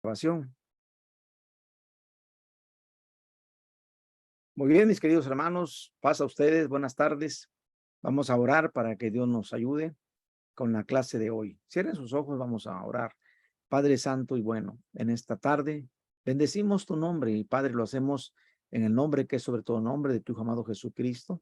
Grabación. Muy bien, mis queridos hermanos, paz a ustedes, buenas tardes. Vamos a orar para que Dios nos ayude con la clase de hoy. Cierren sus ojos, vamos a orar. Padre Santo y bueno, en esta tarde bendecimos tu nombre y Padre, lo hacemos en el nombre que es sobre todo nombre de tu Hijo amado Jesucristo,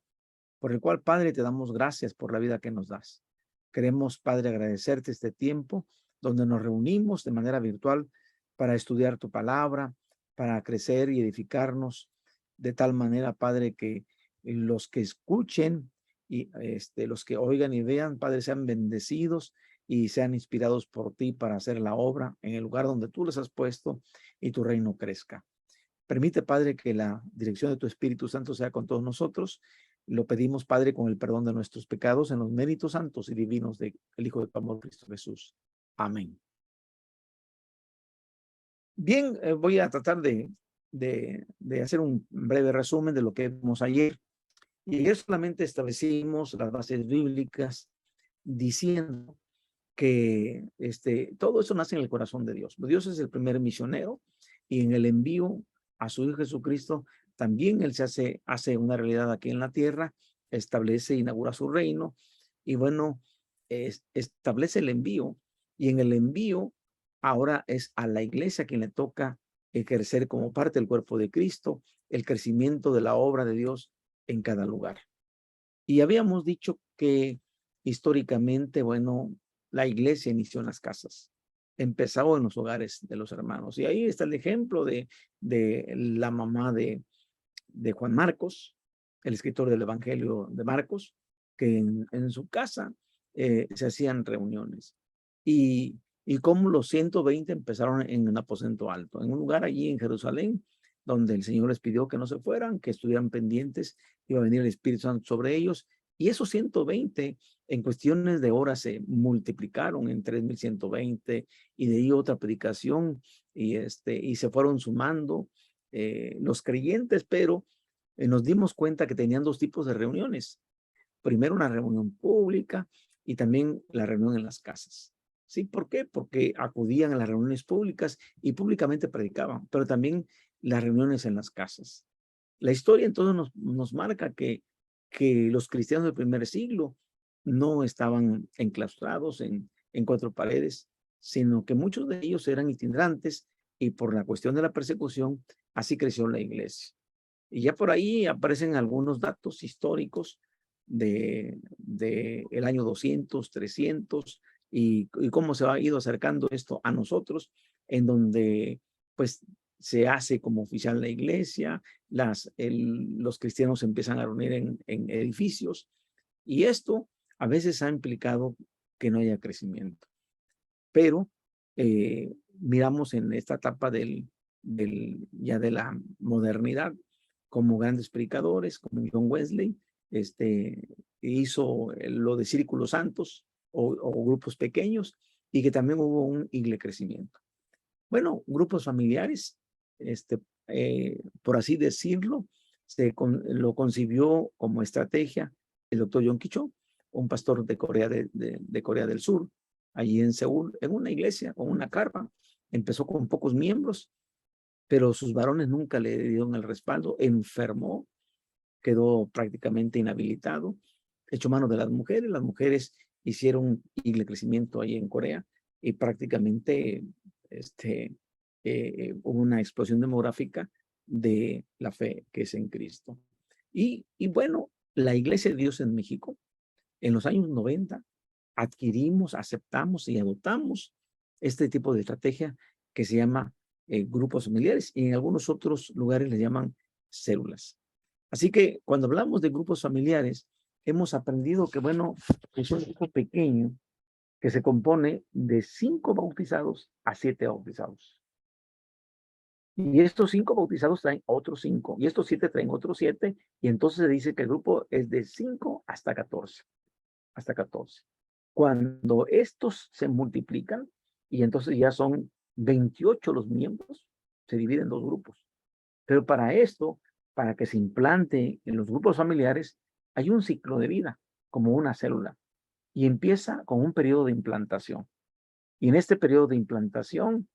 por el cual, Padre, te damos gracias por la vida que nos das. Queremos, Padre, agradecerte este tiempo donde nos reunimos de manera virtual para estudiar tu palabra, para crecer y edificarnos de tal manera, Padre, que los que escuchen y los que oigan y vean, Padre, sean bendecidos y sean inspirados por ti para hacer la obra en el lugar donde tú les has puesto y tu reino crezca. Permite, Padre, que la dirección de tu Espíritu Santo sea con todos nosotros. Lo pedimos, Padre, con el perdón de nuestros pecados en los méritos santos y divinos del Hijo de tu amor, Cristo Jesús. Amén. Bien, voy a tratar de hacer un breve resumen de lo que vimos ayer. Y ayer solamente establecimos las bases bíblicas diciendo que todo eso nace en el corazón de Dios. Dios es el primer misionero y en el envío a su Hijo Jesucristo, también Él hace una realidad aquí en la tierra, establece, inaugura su reino y bueno, establece el envío y en el envío ahora es a la iglesia quien le toca crecer como parte del cuerpo de Cristo, el crecimiento de la obra de Dios en cada lugar. Y habíamos dicho que históricamente, bueno, la iglesia inició en las casas, empezó en los hogares de los hermanos. Y ahí está el ejemplo de la mamá de Juan Marcos, el escritor del Evangelio de Marcos, que en su casa se hacían reuniones. Y cómo los 120 empezaron en un aposento alto, en un lugar allí en Jerusalén, donde el Señor les pidió que no se fueran, que estuvieran pendientes, iba a venir el Espíritu Santo sobre ellos. Y esos 120 en cuestiones de horas se multiplicaron en 3,120 y de ahí otra predicación y se fueron sumando los creyentes, pero nos dimos cuenta que tenían dos tipos de reuniones. Primero una reunión pública y también la reunión en las casas. ¿Sí? ¿Por qué? Porque acudían a las reuniones públicas y públicamente predicaban, pero también las reuniones en las casas. La historia entonces nos marca que los cristianos del primer siglo no estaban enclaustrados en cuatro paredes, sino que muchos de ellos eran itinerantes y por la cuestión de la persecución, así creció la iglesia. Y ya por ahí aparecen algunos datos históricos de el año 200, 300 y cómo se ha ido acercando esto a nosotros, en donde pues se hace como oficial la iglesia, los cristianos se empiezan a reunir en edificios y esto a veces ha implicado que no haya crecimiento. Pero miramos en esta etapa ya de la modernidad como grandes predicadores, como John Wesley, hizo lo de círculos santos o grupos pequeños y que también hubo un crecimiento. Bueno, grupos familiares, por así decirlo, lo concibió como estrategia el doctor John Kicho, un pastor de Corea del Sur, allí en Seúl, en una iglesia con una carpa. Empezó con pocos miembros, pero sus varones nunca le dieron el respaldo, enfermó, quedó prácticamente inhabilitado, echó mano de las mujeres hicieron el crecimiento ahí en Corea y prácticamente hubo una explosión demográfica de la fe que es en Cristo. Y bueno, la Iglesia de Dios en México, en los años 90, adquirimos, aceptamos y adoptamos este tipo de estrategia que se llama grupos familiares y en algunos otros lugares le llaman células. Así que cuando hablamos de grupos familiares, hemos aprendido que, bueno, es un grupo pequeño que se compone de 5 bautizados a 7 bautizados. Y estos 5 bautizados traen otros 5, y estos 7 traen otros 7, y entonces se dice que el grupo es de 5 hasta 14. Hasta 14. Cuando estos se multiplican, y entonces ya son 28 los miembros, se dividen en 2 grupos. Pero para esto, para que se implante en los grupos familiares, hay un ciclo de vida, como una célula, y empieza con un periodo de implantación. Y en este periodo de implantación,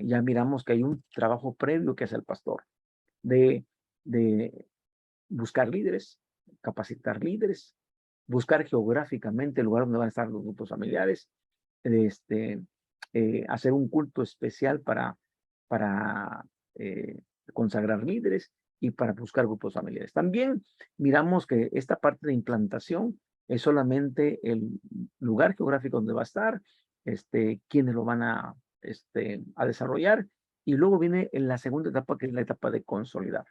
ya miramos que hay un trabajo previo que hace el pastor de, de buscar líderes, capacitar líderes, buscar geográficamente el lugar donde van a estar los grupos familiares, este, hacer un culto especial para eh, consagrar líderes y para buscar grupos familiares. También miramos que esta parte de implantación es solamente el lugar geográfico donde va a estar, quienes lo van a desarrollar, y luego viene en la segunda etapa, que es la etapa de consolidar.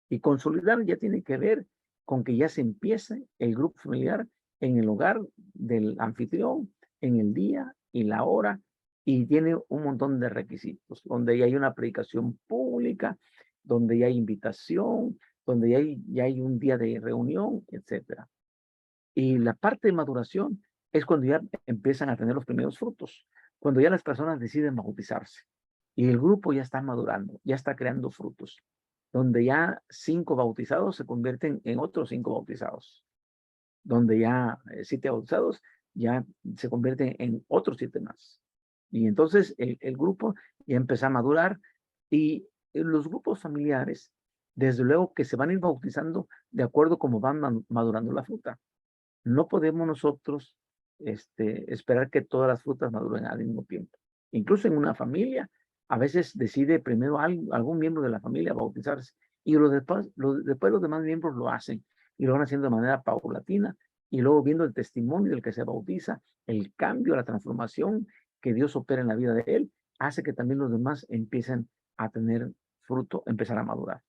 Y consolidar ya tiene que ver con que ya se empiece el grupo familiar en el hogar del anfitrión, en el día y la hora, y tiene un montón de requisitos, donde ya hay una predicación pública, donde ya hay invitación, donde ya hay un día de reunión, etcétera. Y la parte de maduración es cuando ya empiezan a tener los primeros frutos, cuando ya las personas deciden bautizarse y el grupo ya está madurando, ya está creando frutos, donde ya 5 bautizados se convierten en otros 5 bautizados, donde ya 7 bautizados ya se convierten en otros 7 más. Y entonces el grupo ya empieza a madurar, y los grupos familiares, desde luego que se van a ir bautizando de acuerdo como van madurando la fruta. No podemos nosotros esperar que todas las frutas maduren al mismo tiempo. Incluso en una familia, a veces decide primero algún miembro de la familia bautizarse, y después los demás miembros lo hacen, y lo van haciendo de manera paulatina, y luego viendo el testimonio del que se bautiza, el cambio, la transformación que Dios opera en la vida de él, hace que también los demás empiecen a tener fruto, empezar a madurar.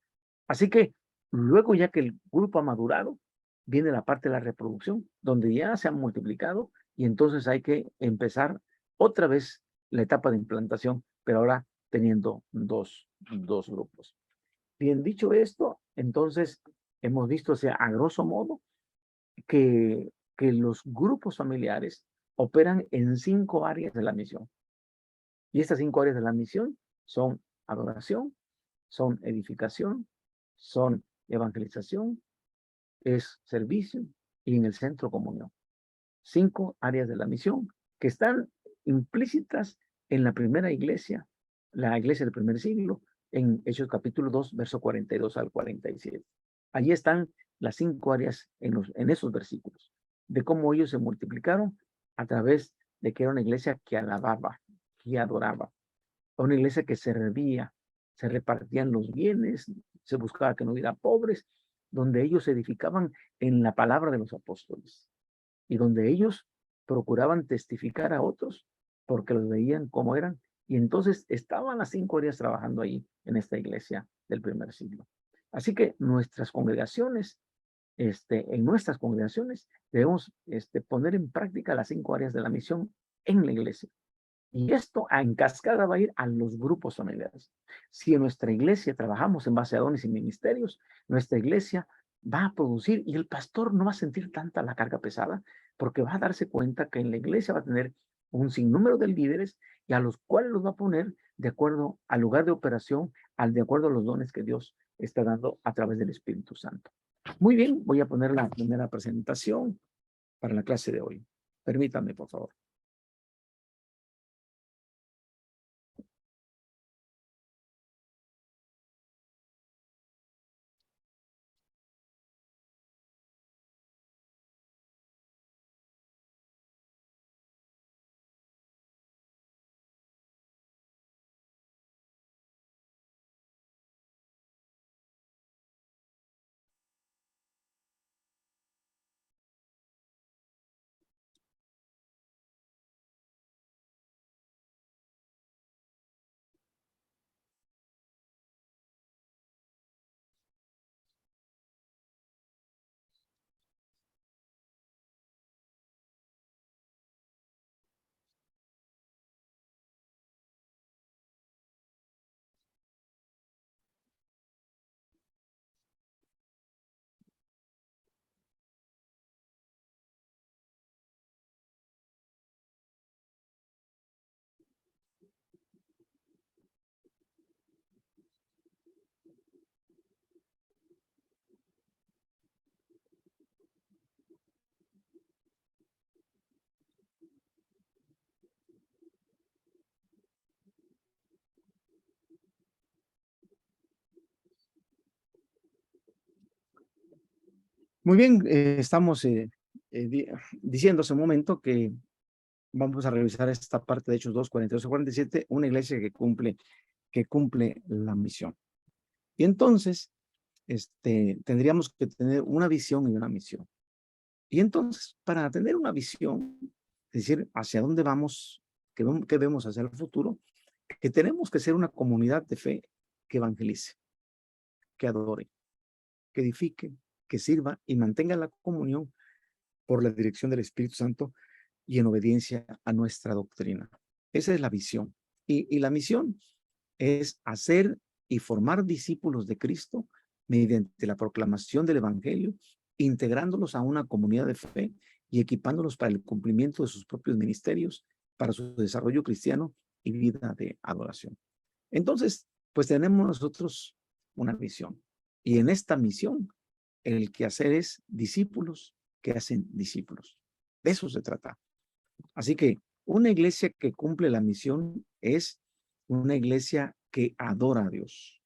Así que luego, ya que el grupo ha madurado, viene la parte de la reproducción, donde ya se han multiplicado, y entonces hay que empezar otra vez la etapa de implantación, pero ahora teniendo dos grupos. Bien, dicho esto, entonces hemos visto, o sea, a grosso modo, que los grupos familiares operan en 5 áreas de la misión. Y estas 5 áreas de la misión son adoración, son edificación, son evangelización, es servicio, y en el centro comunión. 5 áreas de la misión que están implícitas en la primera iglesia, la iglesia del primer siglo, en Hechos capítulo 2, verso 42 al 47. Allí están las 5 áreas en esos versículos, de cómo ellos se multiplicaron a través de que era una iglesia que alababa, que adoraba, una iglesia que servía, se repartían los bienes, se buscaba que no hubiera pobres, donde ellos se edificaban en la palabra de los apóstoles, y donde ellos procuraban testificar a otros porque los veían como eran. Y entonces estaban las 5 áreas trabajando ahí en esta iglesia del primer siglo. Así que en nuestras congregaciones debemos poner en práctica las 5 áreas de la misión en la iglesia. Y esto en cascada va a ir a los grupos familiares. Si en nuestra iglesia trabajamos en base a dones y ministerios, nuestra iglesia va a producir, y el pastor no va a sentir tanta la carga pesada, porque va a darse cuenta que en la iglesia va a tener un sinnúmero de líderes, y a los cuales los va a poner de acuerdo al lugar de operación, de acuerdo a los dones que Dios está dando a través del Espíritu Santo. Muy bien, voy a poner la primera presentación para la clase de hoy. Permítanme, por favor. Muy bien, estamos diciendo hace un momento que vamos a revisar esta parte de Hechos 2, 42 a 47, una iglesia que cumple la misión. Y entonces, tendríamos que tener una visión y una misión. Y entonces, para tener una visión, es decir, hacia dónde vamos, qué vemos hacia el futuro, que tenemos que ser una comunidad de fe que evangelice, que adore, que edifique, que sirva y mantenga la comunión por la dirección del Espíritu Santo y en obediencia a nuestra doctrina. Esa es la visión. Y la misión es hacer y formar discípulos de Cristo mediante la proclamación del Evangelio, integrándolos a una comunidad de fe y equipándolos para el cumplimiento de sus propios ministerios, para su desarrollo cristiano y vida de adoración. Entonces, pues tenemos nosotros una misión. Y en esta misión, el que hacer es discípulos que hacen discípulos. De eso se trata. Así que una iglesia que cumple la misión es una iglesia que adora a Dios,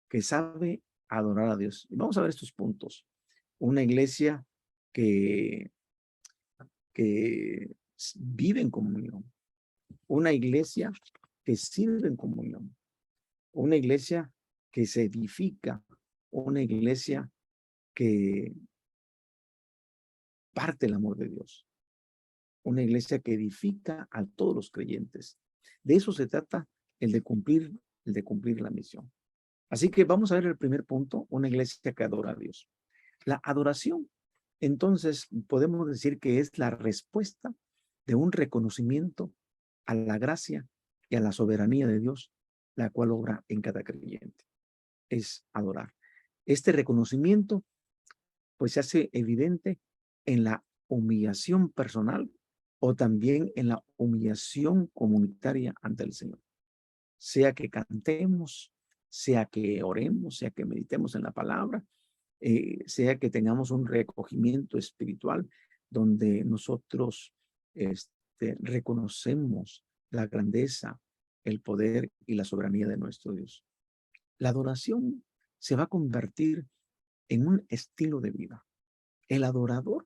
que sabe adorar a Dios. Y vamos a ver estos puntos. Una iglesia que, que vive en comunión. Una iglesia que sirve en comunión. Una iglesia que se edifica. Una iglesia que parte el amor de Dios. Una iglesia que edifica a todos los creyentes. De eso se trata el de cumplir la misión. Así que vamos a ver el primer punto, una iglesia que adora a Dios. La adoración, entonces, podemos decir que es la respuesta de un reconocimiento a la gracia y a la soberanía de Dios, la cual obra en cada creyente. Es adorar. Este reconocimiento, pues, se hace evidente en la humillación personal o también en la humillación comunitaria ante el Señor. Sea que cantemos, sea que oremos, sea que meditemos en la palabra, sea que tengamos un recogimiento espiritual donde nosotros reconocemos la grandeza, el poder y la soberanía de nuestro Dios. La adoración se va a convertir en un estilo de vida. El adorador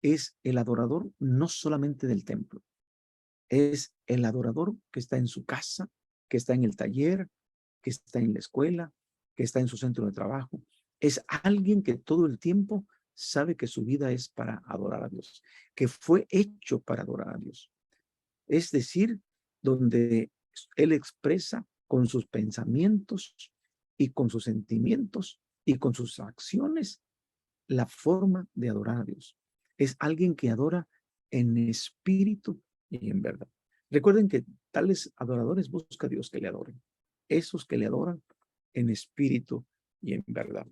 es el adorador no solamente del templo, es el adorador que está en su casa, que está en el taller, que está en la escuela, que está en su centro de trabajo. Es alguien que todo el tiempo sabe que su vida es para adorar a Dios, que fue hecho para adorar a Dios. Es decir, donde él expresa con sus pensamientos y con sus sentimientos y con sus acciones la forma de adorar a Dios. Es alguien que adora en espíritu y en verdad. Recuerden que tales adoradores busca a Dios que le adoren. Esos que le adoran en espíritu y en verdad.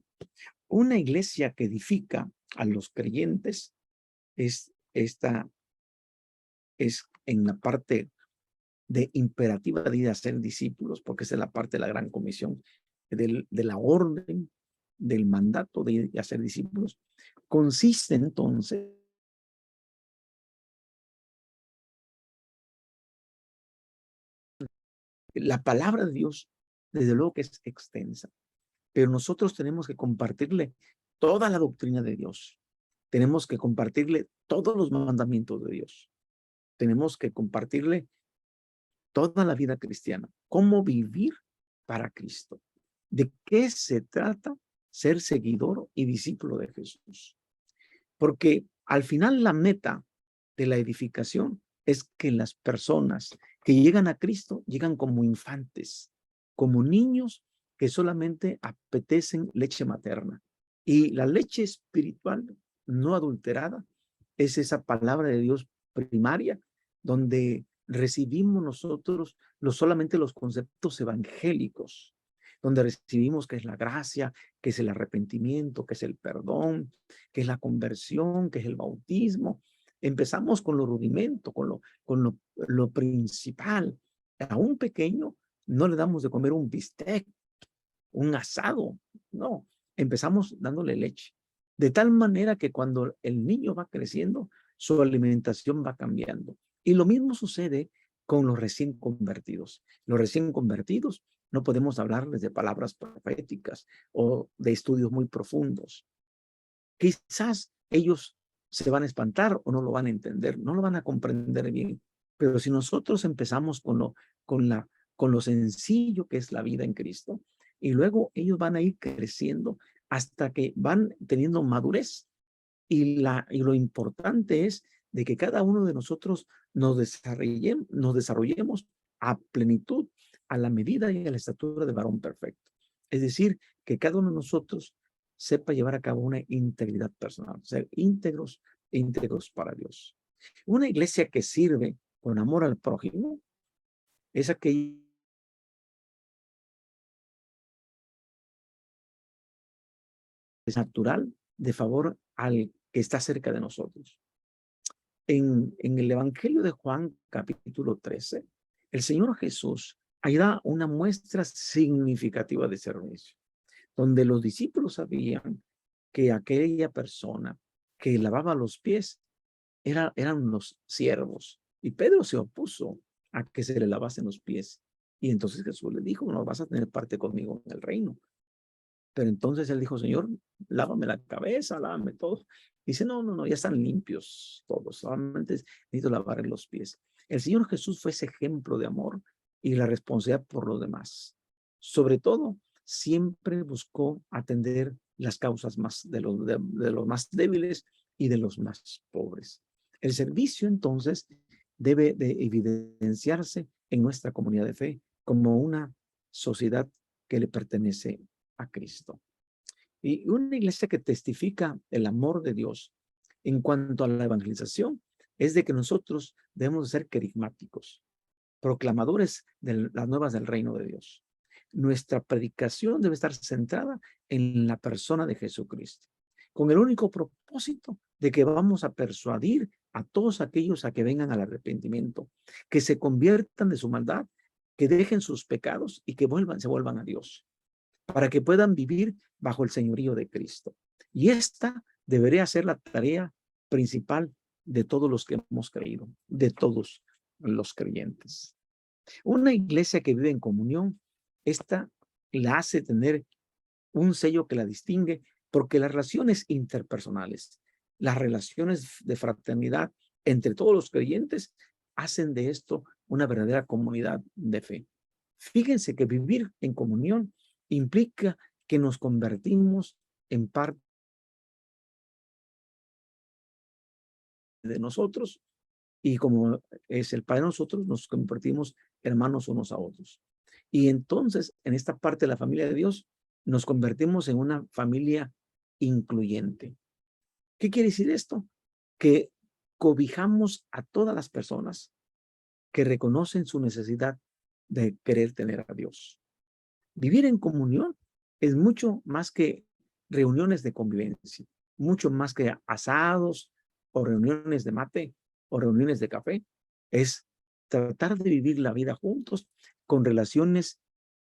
Una iglesia que edifica a los creyentes es en la parte de imperativa de ir a ser discípulos, porque esa es la parte de la gran comisión, de la orden, del mandato de ir a ser discípulos. Consiste entonces la palabra de Dios, desde luego que es extensa, pero nosotros tenemos que compartirle toda la doctrina de Dios. Tenemos que compartirle todos los mandamientos de Dios. Tenemos que compartirle toda la vida cristiana, cómo vivir para Cristo. ¿De qué se trata ser seguidor y discípulo de Jesús? Porque al final la meta de la edificación es que las personas que llegan a Cristo llegan como infantes, como niños que solamente apetecen leche materna. Y la leche espiritual no adulterada es esa palabra de Dios primaria donde recibimos nosotros solamente los conceptos evangélicos, donde recibimos que es la gracia, que es el arrepentimiento, que es el perdón, que es la conversión, que es el bautismo. Empezamos con lo rudimento, con lo principal. A un pequeño no le damos de comer un bistec, un asado, no. Empezamos dándole leche. De tal manera que cuando el niño va creciendo, su alimentación va cambiando. Y lo mismo sucede con los recién convertidos. Los recién convertidos no podemos hablarles de palabras proféticas o de estudios muy profundos. Quizás ellos se van a espantar o no lo van a entender, no lo van a comprender bien. Pero si nosotros empezamos con, la, con lo sencillo que es la vida en Cristo, y luego ellos van a ir creciendo hasta que van teniendo madurez. Y lo importante es de que cada uno de nosotros nos desarrollemos a plenitud, a la medida y a la estatura de varón perfecto. Es decir, que cada uno de nosotros sepa llevar a cabo una integridad personal, ser íntegros, íntegros para Dios. Una iglesia que sirve con amor al prójimo es aquella que es natural de favor al que está cerca de nosotros. En el Evangelio de Juan, capítulo 13, el Señor Jesús ahí da una muestra significativa de servicio, donde los discípulos sabían que aquella persona que lavaba los pies eran los siervos. Y Pedro se opuso a que se le lavasen los pies. Y entonces Jesús le dijo, no vas a tener parte conmigo en el reino. Pero entonces él dijo, Señor, lávame la cabeza, lávame todo. Dice, no, no, no, ya están limpios todos, solamente necesito lavar los pies. El Señor Jesús fue ese ejemplo de amor y la responsabilidad por los demás. Sobre todo, siempre buscó atender las causas más de los más débiles y de los más pobres. El servicio, entonces, debe de evidenciarse en nuestra comunidad de fe como una sociedad que le pertenece a Cristo. Y una iglesia que testifica el amor de Dios en cuanto a la evangelización es de que nosotros debemos ser carismáticos, proclamadores de las nuevas del reino de Dios. Nuestra predicación debe estar centrada en la persona de Jesucristo, con el único propósito de que vamos a persuadir a todos aquellos a que vengan al arrepentimiento, que se conviertan de su maldad, que dejen sus pecados y que se vuelvan a Dios, para que puedan vivir bajo el señorío de Cristo. Y esta debería ser la tarea principal de todos los que hemos creído, de todos los creyentes. Una iglesia que vive en comunión, esta la hace tener un sello que la distingue, porque las relaciones interpersonales, las relaciones de fraternidad entre todos los creyentes, hacen de esto una verdadera comunidad de fe. Fíjense que vivir en comunión implica que nos convertimos en parte de nosotros y como es el Padre de nosotros, nos convertimos hermanos unos a otros. Y entonces, en esta parte de la familia de Dios, nos convertimos en una familia incluyente. ¿Qué quiere decir esto? Que cobijamos a todas las personas que reconocen su necesidad de querer tener a Dios. Vivir en comunión es mucho más que reuniones de convivencia, mucho más que asados o reuniones de mate o reuniones de café. Es tratar de vivir la vida juntos con relaciones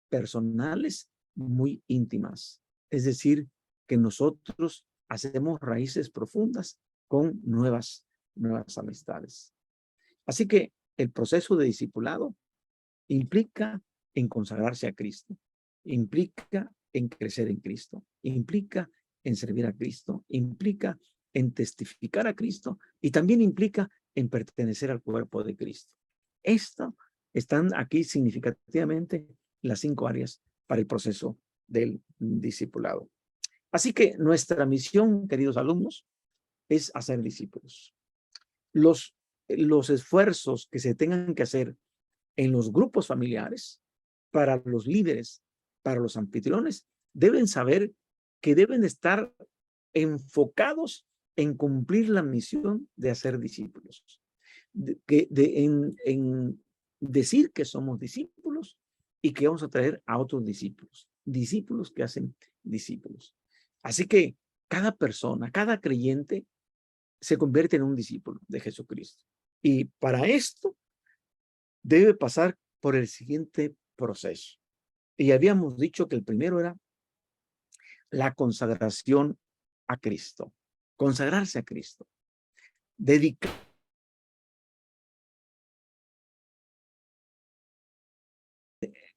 personales muy íntimas. Es decir, que nosotros hacemos raíces profundas con nuevas amistades. Así que el proceso de discipulado implica en consagrarse a Cristo, implica en crecer en Cristo, implica en servir a Cristo, implica en testificar a Cristo y también implica en pertenecer al cuerpo de Cristo. Esto están aquí significativamente las 5 áreas para el proceso del discipulado. Así que nuestra misión, queridos alumnos, es hacer discípulos. Los, los esfuerzos que se tengan que hacer en los grupos familiares, para los líderes, para los anfitriones, deben saber que deben estar enfocados en cumplir la misión de hacer discípulos. En decir que somos discípulos y que vamos a traer a otros discípulos. Discípulos que hacen discípulos. Así que cada persona, cada creyente se convierte en un discípulo de Jesucristo. Y para esto debe pasar por el siguiente proceso. Y habíamos dicho que el primero era la consagración a Cristo, consagrarse a Cristo, dedicar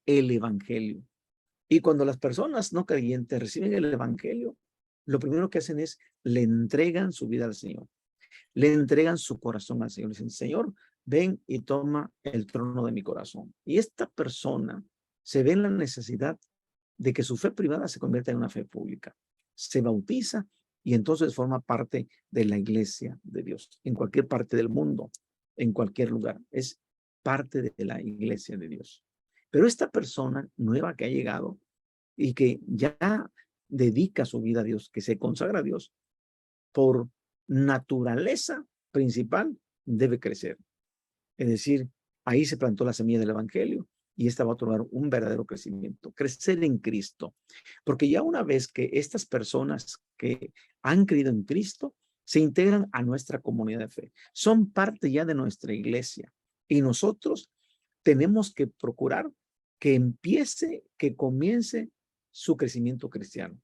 el evangelio. Y cuando las personas no creyentes reciben el evangelio, lo primero que hacen es le entregan su vida al Señor, le entregan su corazón al Señor. Le dicen, Señor, ven y toma el trono de mi corazón. Y esta persona se ve en la necesidad de que su fe privada se convierta en una fe pública. Se bautiza y entonces forma parte de la iglesia de Dios, en cualquier parte del mundo, en cualquier lugar. Es parte de la iglesia de Dios. Pero esta persona nueva que ha llegado y que ya dedica su vida a Dios, que se consagra a Dios, por naturaleza principal debe crecer. Es decir, ahí se plantó la semilla del evangelio y esta va a otorgar un verdadero crecimiento, crecer en Cristo. Porque ya una vez que estas personas que han creído en Cristo se integran a nuestra comunidad de fe, son parte ya de nuestra iglesia y nosotros tenemos que procurar que comience su crecimiento cristiano.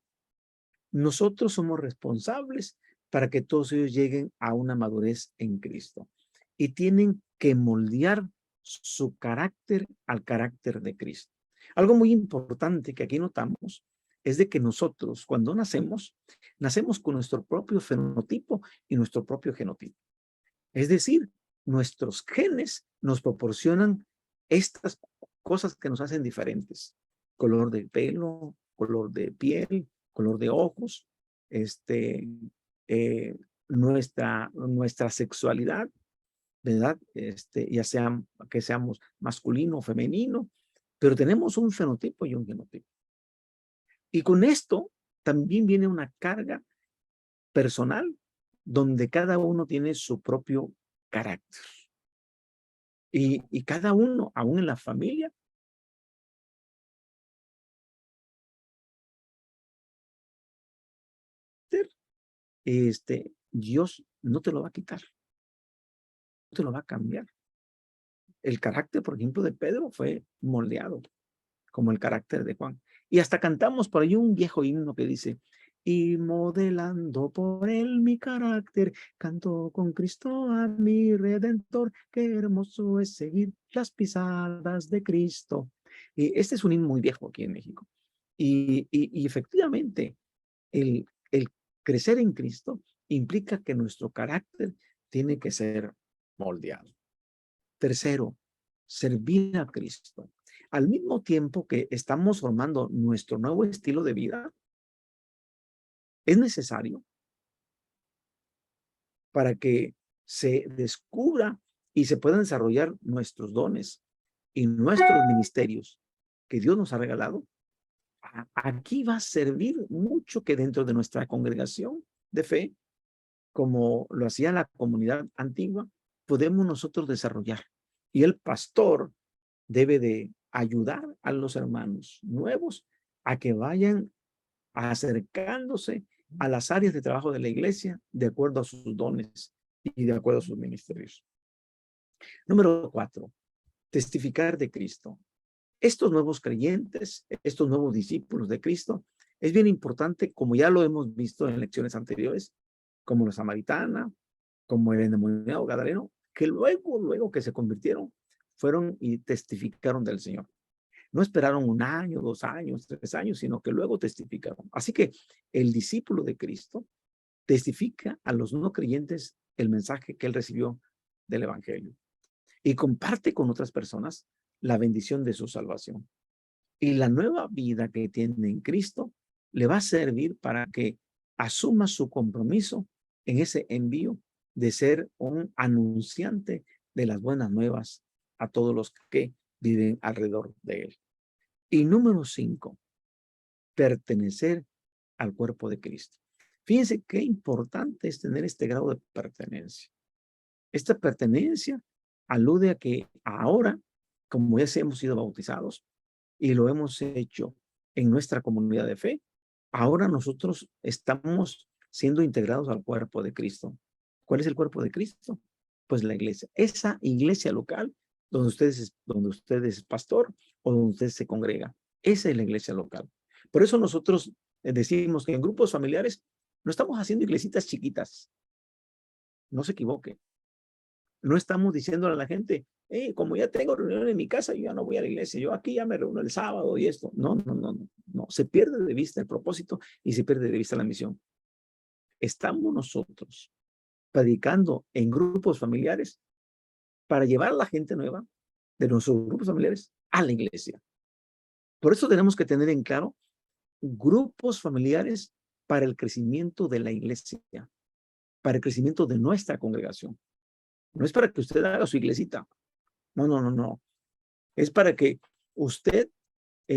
Nosotros somos responsables para que todos ellos lleguen a una madurez en Cristo y tienen que moldear su carácter al carácter de Cristo. Algo muy importante que aquí notamos es de que nosotros cuando nacemos, nacemos con nuestro propio fenotipo y nuestro propio genotipo. Es decir, nuestros genes nos proporcionan estas cosas que nos hacen diferentes. Color de pelo, color de piel, color de ojos, nuestra sexualidad, ¿verdad? Ya sea que seamos masculino o femenino, pero tenemos un fenotipo y un genotipo. Y con esto también viene una carga personal donde cada uno tiene su propio carácter. Y cada uno, aún en la familia, Dios no te lo va a quitar, no te lo va a cambiar. El carácter, por ejemplo, de Pedro fue moldeado como el carácter de Juan. Y hasta cantamos por ahí un viejo himno que dice, y modelando por él mi carácter, canto con Cristo a mi Redentor, qué hermoso es seguir las pisadas de Cristo. Y este es un himno muy viejo aquí en México. Y efectivamente, el crecer en Cristo implica que nuestro carácter tiene que ser moldeado. Tercero, servir a Cristo. Al mismo tiempo que estamos formando nuestro nuevo estilo de vida, es necesario para que se descubra y se puedan desarrollar nuestros dones y nuestros ministerios que Dios nos ha regalado. Aquí va a servir mucho que dentro de nuestra congregación de fe, como lo hacía la comunidad antigua, podemos nosotros desarrollar. Y el pastor debe de ayudar a los hermanos nuevos a que vayan acercándose a las áreas de trabajo de la iglesia de acuerdo a sus dones y de acuerdo a sus ministerios. Número 4, testificar de Cristo. Estos nuevos creyentes, estos nuevos discípulos de Cristo, es bien importante, como ya lo hemos visto en lecciones anteriores, como la samaritana, como el endemoniado gadareno, que luego que se convirtieron, fueron y testificaron del Señor. No esperaron 1 año, 2 años, 3 años, sino que luego testificaron. Así que el discípulo de Cristo testifica a los no creyentes el mensaje que él recibió del Evangelio y comparte con otras personas la bendición de su salvación. Y la nueva vida que tiene en Cristo le va a servir para que asuma su compromiso en ese envío de ser un anunciante de las buenas nuevas a todos los que viven alrededor de él. Y número 5, pertenecer al cuerpo de Cristo. Fíjense qué importante es tener este grado de pertenencia. Esta pertenencia alude a que ahora, como ya hemos sido bautizados y lo hemos hecho en nuestra comunidad de fe, ahora nosotros estamos siendo integrados al cuerpo de Cristo. ¿Cuál es el cuerpo de Cristo? Pues la iglesia. Esa iglesia local donde usted es pastor o donde usted se congrega. Esa es la iglesia local. Por eso nosotros decimos que en grupos familiares no estamos haciendo iglesitas chiquitas. No se equivoque. No estamos diciéndole a la gente, como ya tengo reunión en mi casa, yo ya no voy a la iglesia, yo aquí ya me reúno el sábado y esto. No, no, no, no. No, se pierde de vista el propósito y se pierde de vista la misión. Estamos nosotros predicando en grupos familiares para llevar a la gente nueva de nuestros grupos familiares a la iglesia. Por eso tenemos que tener en claro grupos familiares para el crecimiento de la iglesia, para el crecimiento de nuestra congregación. No es para que usted haga su iglesita. No, no, no, no. Es para que usted,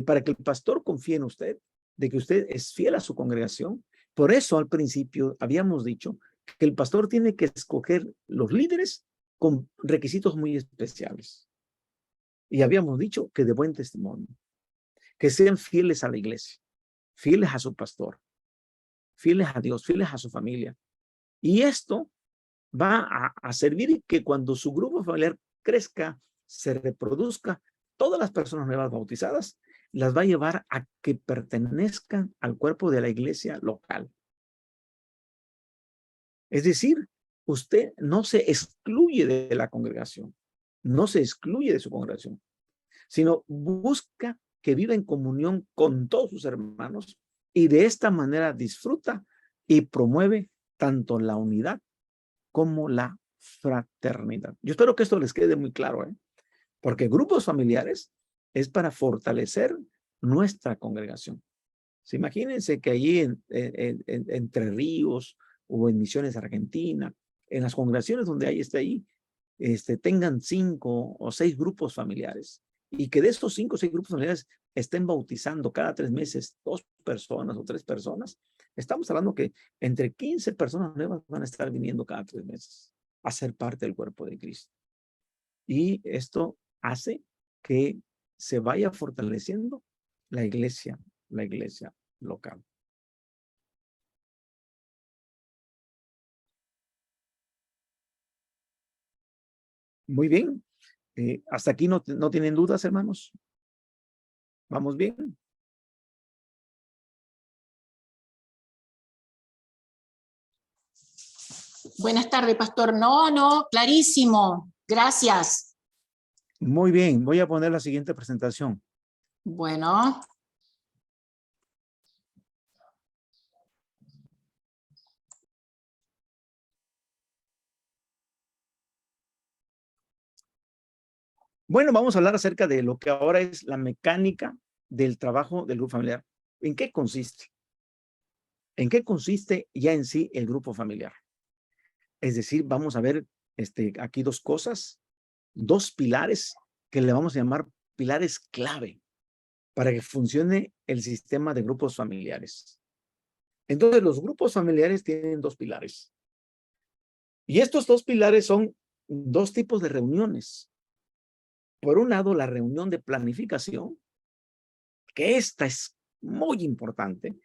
para que el pastor confíe en usted, de que usted es fiel a su congregación. Por eso al principio habíamos dicho que el pastor tiene que escoger los líderes con requisitos muy especiales. Y habíamos dicho que de buen testimonio, que sean fieles a la iglesia, fieles a su pastor, fieles a Dios, fieles a su familia. Y esto va a servir que cuando su grupo familiar crezca, se reproduzca, todas las personas nuevas bautizadas las va a llevar a que pertenezcan al cuerpo de la iglesia local. Es decir, usted no se excluye de la congregación, no se excluye de su congregación, sino busca que viva en comunión con todos sus hermanos y de esta manera disfruta y promueve tanto la unidad como la fraternidad. Yo espero que esto les quede muy claro, porque grupos familiares es para fortalecer nuestra congregación. ¿Se imagínense que allí en Entre Ríos o en Misiones Argentina, en las congregaciones donde hay ahí, tengan 5 o 6 grupos familiares y que de estos 5 o 6 grupos familiares estén bautizando cada 3 meses 2 personas o 3 personas? Estamos hablando que entre 15 personas nuevas van a estar viniendo cada 3 meses a ser parte del cuerpo de Cristo. Y esto hace que se vaya fortaleciendo la iglesia local. Muy bien. Hasta aquí no tienen dudas, hermanos. ¿Vamos bien? Buenas tardes, pastor. No, clarísimo. Gracias. Muy bien. Voy a poner la siguiente presentación. Bueno. Bueno, vamos a hablar acerca de lo que ahora es la mecánica del trabajo del grupo familiar. ¿En qué consiste? ¿En qué consiste ya en sí el grupo familiar? Es decir, vamos a ver aquí 2 cosas, 2 pilares que le vamos a llamar pilares clave para que funcione el sistema de grupos familiares. Entonces, los grupos familiares tienen 2 pilares. Y estos 2 pilares son 2 tipos de reuniones. Por un lado, la reunión de planificación, que esta es muy importante,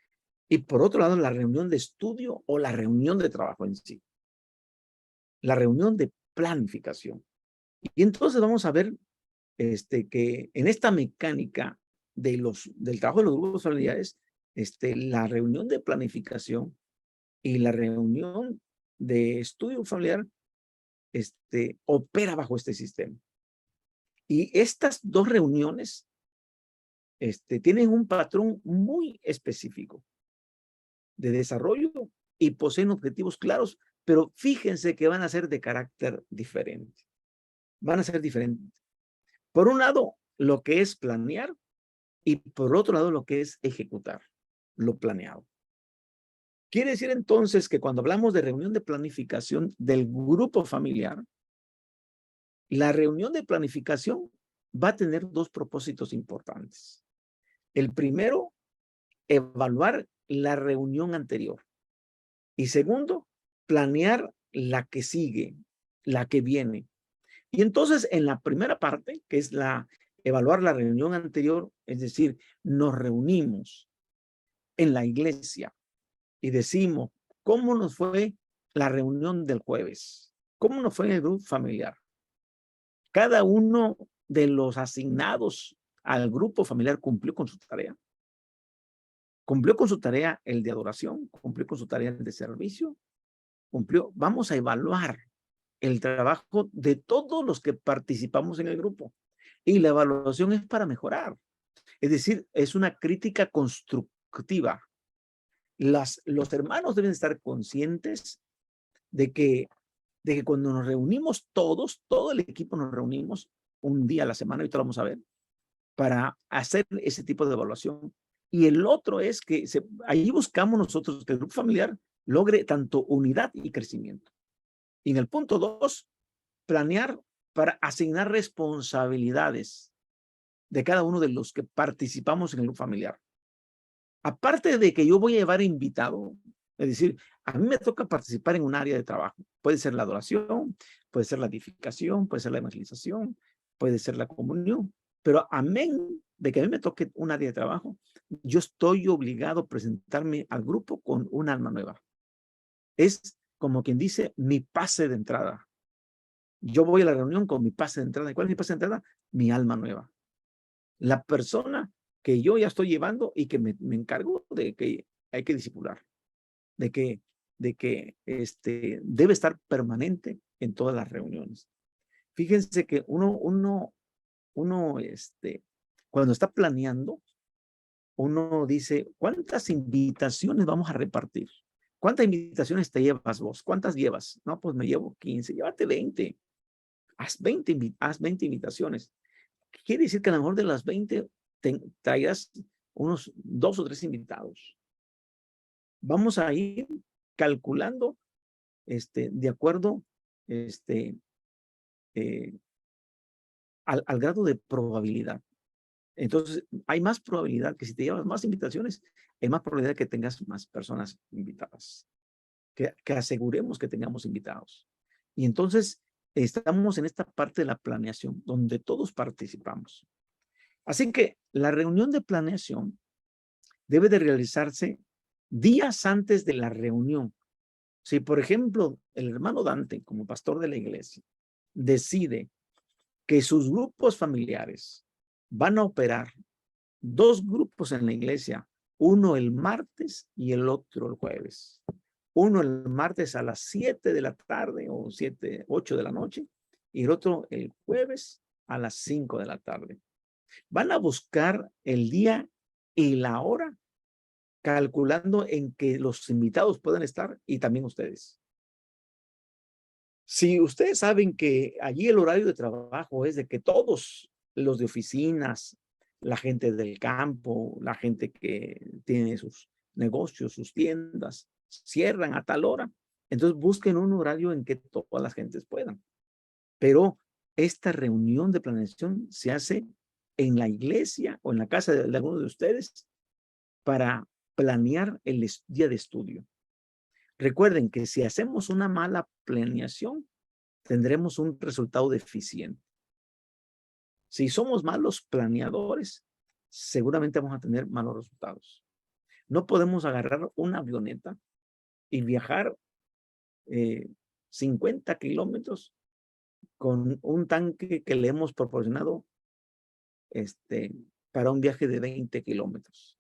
y por otro lado, la reunión de estudio o la reunión de trabajo en sí. La reunión de planificación. Y entonces vamos a ver que en esta mecánica del trabajo de los grupos familiares, la reunión de planificación y la reunión de estudio familiar opera bajo este sistema. Y estas 2 reuniones tienen un patrón muy específico de desarrollo y poseen objetivos claros, pero fíjense que van a ser de carácter diferente. Van a ser diferentes. Por un lado, lo que es planear y por otro lado, lo que es ejecutar lo planeado. Quiere decir entonces que cuando hablamos de reunión de planificación del grupo familiar, la reunión de planificación va a tener 2 propósitos importantes. El primero, evaluar la reunión anterior. Y segundo, planear la que sigue, la que viene. Y entonces en la primera parte, que es evaluar la reunión anterior, es decir, nos reunimos en la iglesia y decimos, ¿cómo nos fue la reunión del jueves? ¿Cómo nos fue en el grupo familiar? Cada uno de los asignados al grupo familiar cumplió con su tarea. Cumplió con su tarea el de adoración, cumplió con su tarea el de servicio, cumplió. Vamos a evaluar el trabajo de todos los que participamos en el grupo. Y la evaluación es para mejorar. Es decir, es una crítica constructiva. Los hermanos deben estar conscientes de que cuando nos reunimos todos, todo el equipo nos reunimos un día a la semana, ahorita lo vamos a ver, para hacer ese tipo de evaluación. Y el otro es que ahí buscamos nosotros que el grupo familiar logre tanto unidad y crecimiento. Y en el punto 2, planear para asignar responsabilidades de cada uno de los que participamos en el grupo familiar. Aparte de que yo voy a llevar invitado, es decir, a mí me toca participar en un área de trabajo. Puede ser la adoración, puede ser la edificación, puede ser la evangelización, puede ser la comunión. Pero amén de que a mí me toque un área de trabajo, yo estoy obligado a presentarme al grupo con un alma nueva. Es como quien dice mi pase de entrada. Yo voy a la reunión con mi pase de entrada. ¿Y cuál es mi pase de entrada? Mi alma nueva. La persona que yo ya estoy llevando y que me encargo de que hay que discipular, de que debe estar permanente en todas las reuniones. Fíjense que uno cuando está planeando, uno dice, ¿cuántas invitaciones vamos a repartir? ¿Cuántas invitaciones te llevas vos? ¿Cuántas llevas? No, pues me llevo 15, llévate 20. Haz 20 invitaciones. Quiere decir que a lo mejor de las 20 traigas unos 2 o 3 invitados. Vamos a ir calculando de acuerdo al grado de probabilidad. Entonces, hay más probabilidad que si te llevas más invitaciones, hay más probabilidad que tengas más personas invitadas, que aseguremos que tengamos invitados. Y entonces, estamos en esta parte de la planeación, donde todos participamos. Así que la reunión de planeación debe de realizarse días antes de la reunión. Si, por ejemplo, el hermano Dante, como pastor de la iglesia, decide que sus grupos familiares van a operar 2 grupos en la iglesia, uno el martes y el otro el jueves. Uno el martes a las 7 de la tarde o 8 de la noche y el otro el jueves a las 5 de la tarde. Van a buscar el día y la hora calculando en que los invitados puedan estar y también ustedes. Si ustedes saben que allí el horario de trabajo es de que todos los de oficinas, la gente del campo, la gente que tiene sus negocios, sus tiendas, cierran a tal hora, entonces busquen un horario en que todas las gentes puedan. Pero esta reunión de planeación se hace en la iglesia o en la casa de alguno de ustedes para planear el día de estudio. Recuerden que si hacemos una mala planeación, tendremos un resultado deficiente. Si somos malos planeadores, seguramente vamos a tener malos resultados. No podemos agarrar una avioneta y viajar 50 kilómetros con un tanque que le hemos proporcionado para un viaje de 20 kilómetros.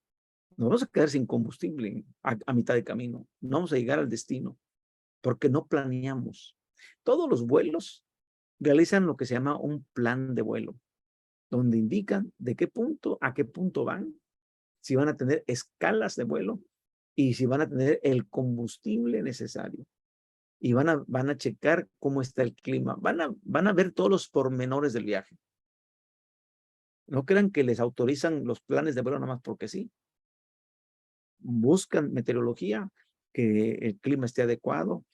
Nos vamos a quedar sin combustible a mitad de camino. No vamos a llegar al destino porque no planeamos. Todos los vuelos realizan lo que se llama un plan de vuelo, donde indican de qué punto a qué punto van, si van a tener escalas de vuelo y si van a tener el combustible necesario. Y van a checar cómo está el clima. Van a ver todos los pormenores del viaje. No crean que les autorizan los planes de vuelo nada más porque sí. Buscan meteorología, que el clima esté adecuado,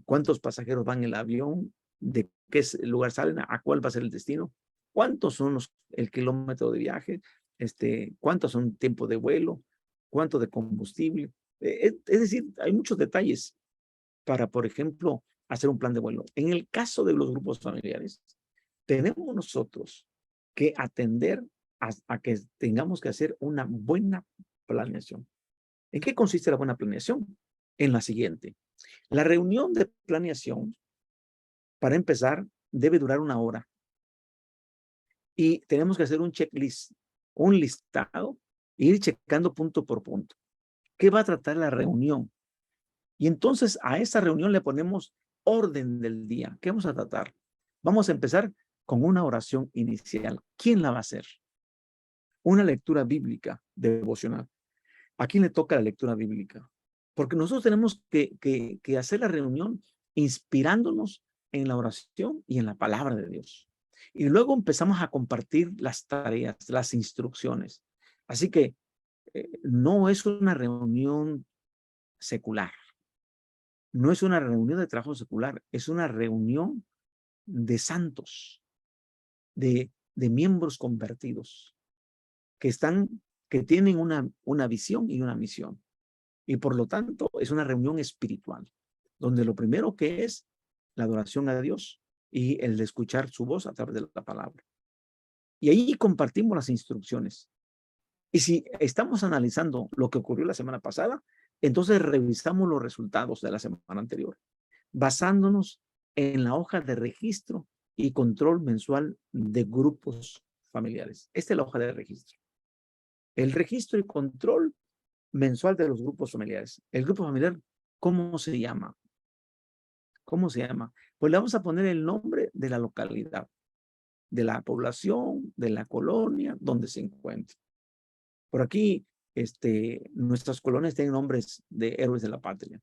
cuántos pasajeros van en el avión, de qué lugar salen, a cuál va a ser el destino, cuántos son el kilómetro de viaje, cuántos son tiempo de vuelo, cuánto de combustible. Es decir, hay muchos detalles para, por ejemplo, hacer un plan de vuelo. En el caso de los grupos familiares, tenemos nosotros que atender a que tengamos que hacer una buena planeación. ¿En qué consiste la buena planeación? En la siguiente. La reunión de planeación, para empezar, debe durar 1 hora. Y tenemos que hacer un checklist, un listado, e ir checando punto por punto. ¿Qué va a tratar la reunión? Y entonces a esa reunión le ponemos orden del día. ¿Qué vamos a tratar? Vamos a empezar con una oración inicial. ¿Quién la va a hacer? una lectura bíblica devocional. ¿A quién le toca la lectura bíblica? Porque nosotros tenemos que hacer la reunión inspirándonos en la oración y en la palabra de Dios. Y luego empezamos a compartir las tareas, las instrucciones. Así que no es una reunión secular. No es una reunión de trabajo secular. Es una reunión de santos, de miembros convertidos que tienen una visión y una misión. Y por lo tanto, es una reunión espiritual, donde lo primero que es la adoración a Dios y el de escuchar su voz a través de la palabra. Y ahí compartimos las instrucciones. Y si estamos analizando lo que ocurrió la semana pasada, entonces revisamos los resultados de la semana anterior, basándonos en la hoja de registro y control mensual de grupos familiares. Esta es la hoja de registro. El registro y control mensual de los grupos familiares. El grupo familiar, ¿cómo se llama? ¿Cómo se llama? Pues le vamos a poner el nombre de la localidad, de la población, de la colonia donde se encuentra. Por aquí, nuestras colonias tienen nombres de héroes de la patria.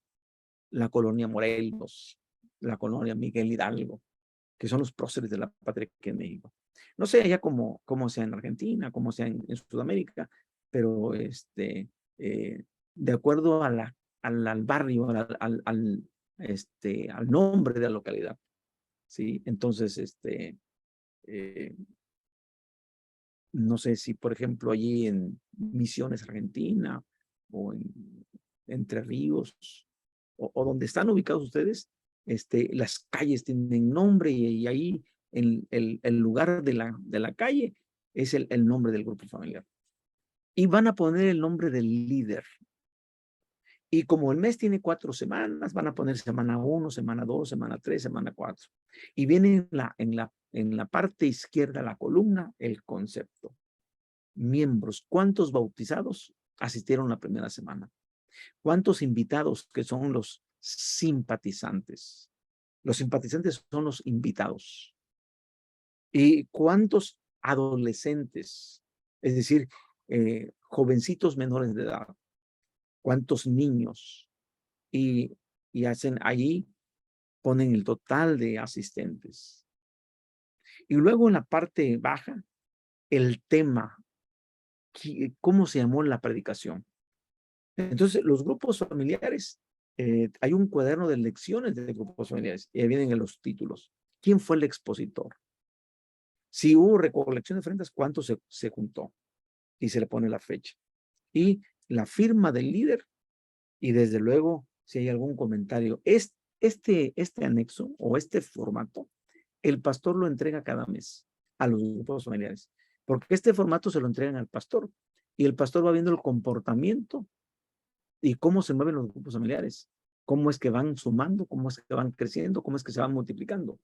La colonia Morelos, la colonia Miguel Hidalgo, que son los próceres de la patria aquí en México. No sé allá cómo sea en Argentina, cómo sea en Sudamérica, pero de acuerdo al barrio, al nombre de la localidad, ¿sí? Entonces, no sé si, por ejemplo, allí en Misiones, Argentina, o en Entre Ríos, o donde están ubicados ustedes, las calles tienen nombre y ahí el lugar de la calle es el nombre del grupo familiar. Y van a poner el nombre del líder. Y como el mes tiene 4 semanas, van a poner semana 1, semana 2, semana 3, semana 4. Y viene en la parte izquierda de la columna el concepto. Miembros, ¿cuántos bautizados asistieron la primera semana? ¿Cuántos invitados, que son los simpatizantes? Los simpatizantes son los invitados. ¿Y cuántos adolescentes? Es decir, jovencitos menores de edad. ¿Cuántos niños? Y hacen allí, ponen el total de asistentes. Y luego en la parte baja, el tema. ¿Cómo se llamó la predicación? Entonces, los grupos familiares, hay un cuaderno de lecciones de grupos familiares y ahí vienen los títulos. ¿Quién fue el expositor? Si hubo recolección de ofrendas, ¿cuánto se juntó? Y se le pone la fecha. Y la firma del líder y desde luego, si hay algún comentario. Este anexo o este formato, el pastor lo entrega cada mes a los grupos familiares, porque este formato se lo entregan al pastor y el pastor va viendo el comportamiento y cómo se mueven los grupos familiares, cómo es que van sumando, cómo es que van creciendo, cómo es que se van multiplicando.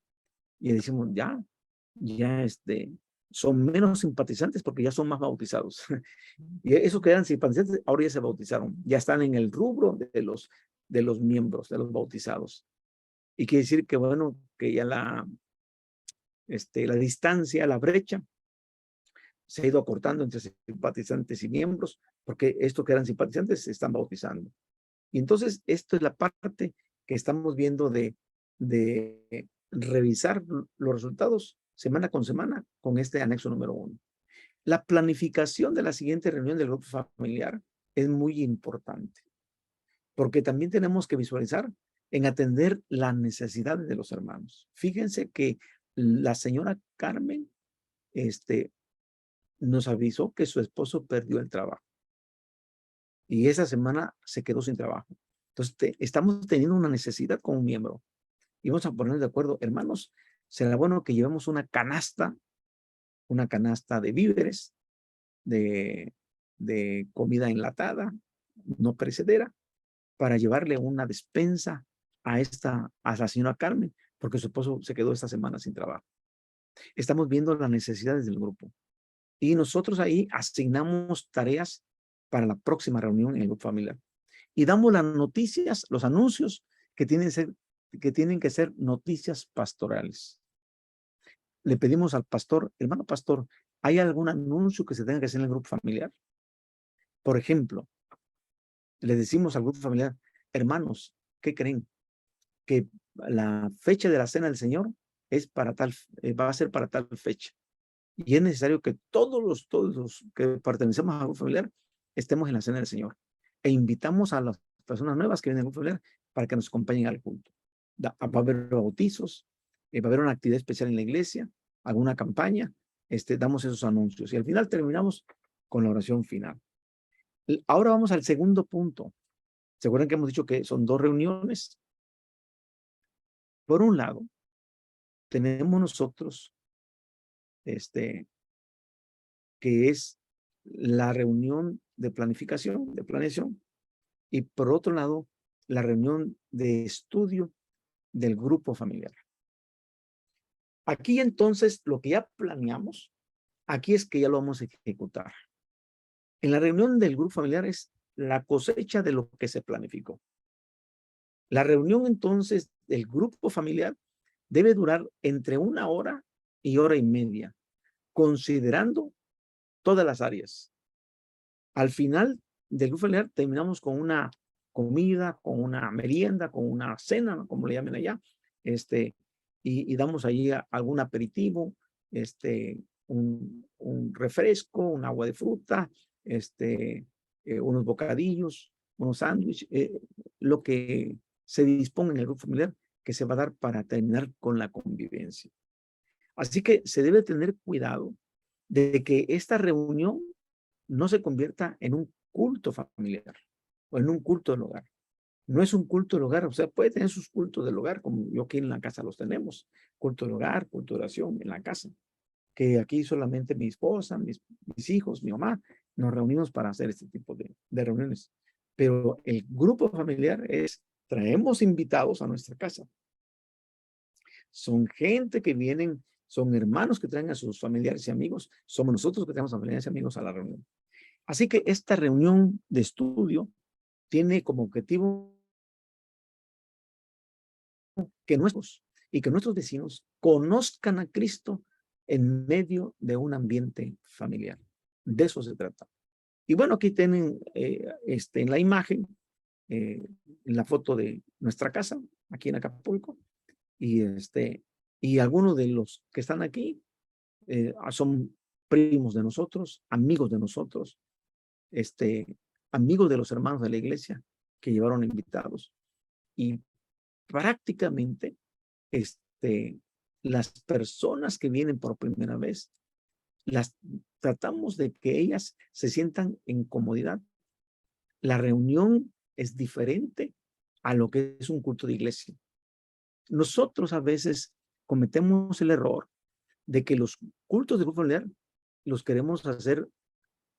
Y decimos, ya son menos simpatizantes porque ya son más bautizados. Y esos que eran simpatizantes, ahora ya se bautizaron, ya están en el rubro de los miembros, de los bautizados. Y quiere decir que, bueno, que ya la distancia, la brecha, se ha ido acortando entre simpatizantes y miembros, porque estos que eran simpatizantes se están bautizando. Y entonces, esto es la parte que estamos viendo de revisar los resultados semana con semana con este anexo número 1. La planificación de la siguiente reunión del grupo familiar es muy importante, porque también tenemos que visualizar en atender las necesidades de los hermanos. Fíjense que la señora Carmen nos avisó que su esposo perdió el trabajo y esa semana se quedó sin trabajo. Entonces, estamos teniendo una necesidad con un miembro y vamos a ponernos de acuerdo, hermanos, será bueno que llevemos una canasta de víveres, de comida enlatada, no perecedera, para llevarle una despensa a la señora Carmen, porque su esposo se quedó esta semana sin trabajo. Estamos viendo las necesidades del grupo y nosotros ahí asignamos tareas para la próxima reunión en el grupo familiar y damos las noticias, los anuncios que tienen que ser noticias pastorales. Le pedimos al pastor, hermano pastor, ¿Hay algún anuncio que se tenga que hacer en el grupo familiar? Por ejemplo, le decimos al grupo familiar, hermanos, ¿qué creen? Que la fecha de la cena del Señor es para tal, va a ser para tal fecha. Y es necesario que todos los que pertenecemos al grupo familiar estemos en la cena del Señor. E invitamos a las personas nuevas que vienen al grupo familiar para que nos acompañen al culto. Va a haber bautizos, va a haber una actividad especial en la iglesia, alguna campaña, damos esos anuncios. Y al final terminamos con la oración final. Ahora vamos al segundo punto. ¿Se acuerdan que hemos dicho que son 2 reuniones? Por un lado, tenemos nosotros, que es la reunión de planificación, de planeación, y por otro lado, la reunión de estudio del grupo familiar. Aquí entonces, lo que ya planeamos, aquí es que ya lo vamos a ejecutar. En la reunión del grupo familiar es la cosecha de lo que se planificó. La reunión entonces del grupo familiar debe durar entre 1 hora y 1 hora y media, considerando todas las áreas. Al final del grupo familiar terminamos con una comida, con una merienda, con una cena, ¿no? Como le llamen allá, y damos ahí algún aperitivo, un refresco, un agua de fruta, unos bocadillos, unos sándwiches, lo que se disponga en el grupo familiar que se va a dar para terminar con la convivencia. Así que se debe tener cuidado de que esta reunión no se convierta en un culto familiar o en un culto del hogar. No es un culto del hogar, o sea, puede tener sus cultos del hogar, como yo aquí en la casa los tenemos, culto del hogar, culto de oración en la casa, que aquí solamente mi esposa, mis hijos, mi mamá, nos reunimos para hacer este tipo de reuniones. Pero el grupo familiar es, traemos invitados a nuestra casa. Son gente que vienen, son hermanos que traen a sus familiares y amigos, somos nosotros que traemos a familiares y amigos a la reunión. Así que esta reunión de estudio tiene como objetivo que nuestros vecinos conozcan a Cristo en medio de un ambiente familiar. De eso se trata. Y bueno, aquí tienen en la imagen, en la foto de nuestra casa, aquí en Acapulco, y y algunos de los que están aquí son primos de nosotros, amigos de nosotros, amigos de los hermanos de la iglesia que llevaron invitados. Y prácticamente, las personas que vienen por primera vez, las tratamos de que ellas se sientan en comodidad. La reunión es diferente a lo que es un culto de iglesia. Nosotros a veces cometemos el error de que los cultos de grupo familiar los queremos hacer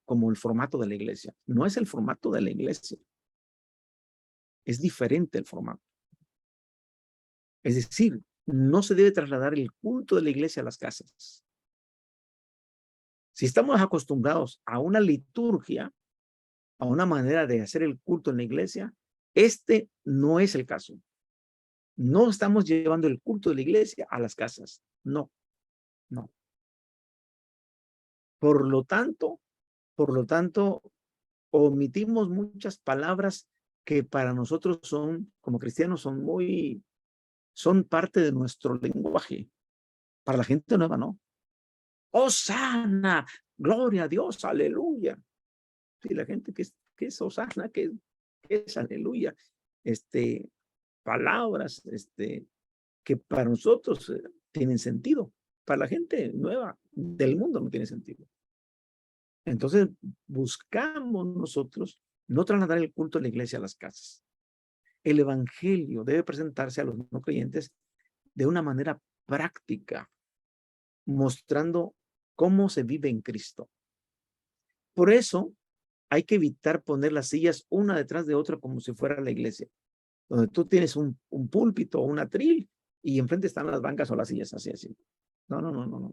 como el formato de la iglesia. No es el formato de la iglesia. Es diferente el formato. Es decir, no se debe trasladar el culto de la iglesia a las casas. Si estamos acostumbrados a una liturgia, a una manera de hacer el culto en la iglesia, este no es el caso. No estamos llevando el culto de la iglesia a las casas. No, no. Por lo tanto, omitimos muchas palabras que para nosotros son, como cristianos, son parte de nuestro lenguaje. Para la gente nueva, no. Hosana, gloria a Dios, aleluya. Sí, la gente que es Hosana, que es aleluya. Palabras, que para nosotros tienen sentido. Para la gente nueva del mundo no tiene sentido. Entonces, buscamos nosotros no trasladar el culto de la iglesia a las casas. El evangelio debe presentarse a los no creyentes de una manera práctica, mostrando cómo se vive en Cristo. Por eso, hay que evitar poner las sillas una detrás de otra como si fuera la iglesia, donde tú tienes un púlpito o un atril y enfrente están las bancas o las sillas así. No.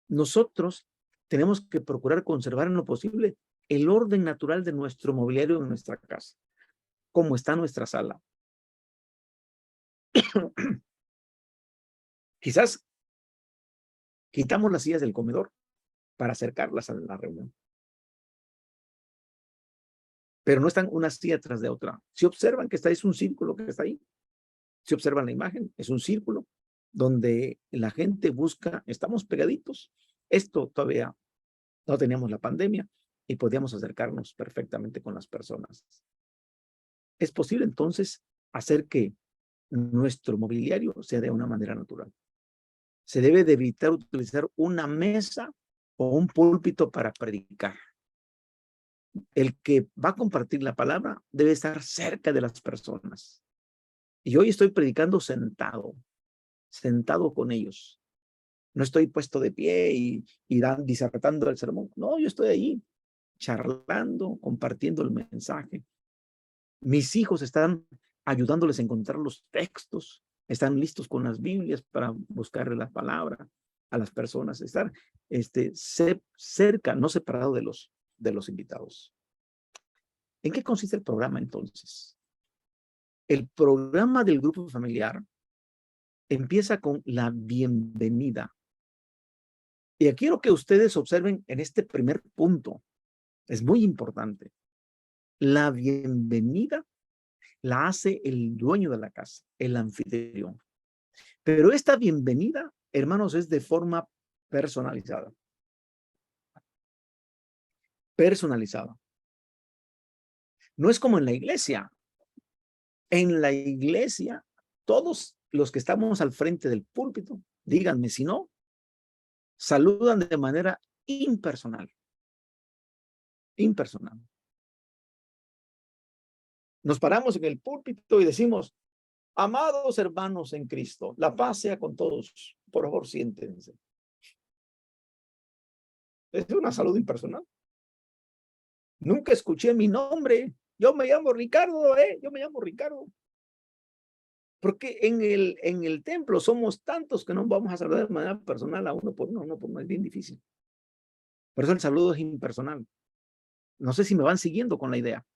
Nosotros tenemos que procurar conservar en lo posible el orden natural de nuestro mobiliario en nuestra casa, como está nuestra sala. Quizás quitamos las sillas del comedor para acercarlas a la reunión. Pero no están una así atrás de otra. Si observan que es un círculo que está ahí, si observan la imagen, es un círculo donde la gente busca, estamos pegaditos. Esto todavía no teníamos la pandemia y podíamos acercarnos perfectamente con las personas. Es posible entonces hacer que nuestro mobiliario sea de una manera natural. Se debe de evitar utilizar una mesa o un púlpito para predicar. El que va a compartir la palabra debe estar cerca de las personas. Y hoy estoy predicando sentado con ellos. No estoy puesto de pie y disertando el sermón. No, yo estoy ahí charlando, compartiendo el mensaje. Mis hijos están ayudándoles a encontrar los textos, están listos con las Biblias para buscarle la palabra a las personas, estar cerca, no separado de los invitados. ¿En qué consiste el programa entonces? El programa del grupo familiar empieza con la bienvenida. Y quiero que ustedes observen en este primer punto, es muy importante. La bienvenida la hace el dueño de la casa, el anfitrión. Pero esta bienvenida, hermanos, es de forma personalizada. Personalizada. No es como en la iglesia. En la iglesia, todos los que estamos al frente del púlpito, díganme si no, saludan de manera impersonal. Impersonal. Nos paramos en el púlpito y decimos, amados hermanos en Cristo, la paz sea con todos. Por favor, siéntense. Es una salud impersonal. Nunca escuché mi nombre. Yo me llamo Ricardo, yo me llamo Ricardo. Porque en el templo somos tantos que no vamos a saludar de manera personal a uno por uno, es bien difícil. Por eso el saludo es impersonal. No sé si me van siguiendo con la idea,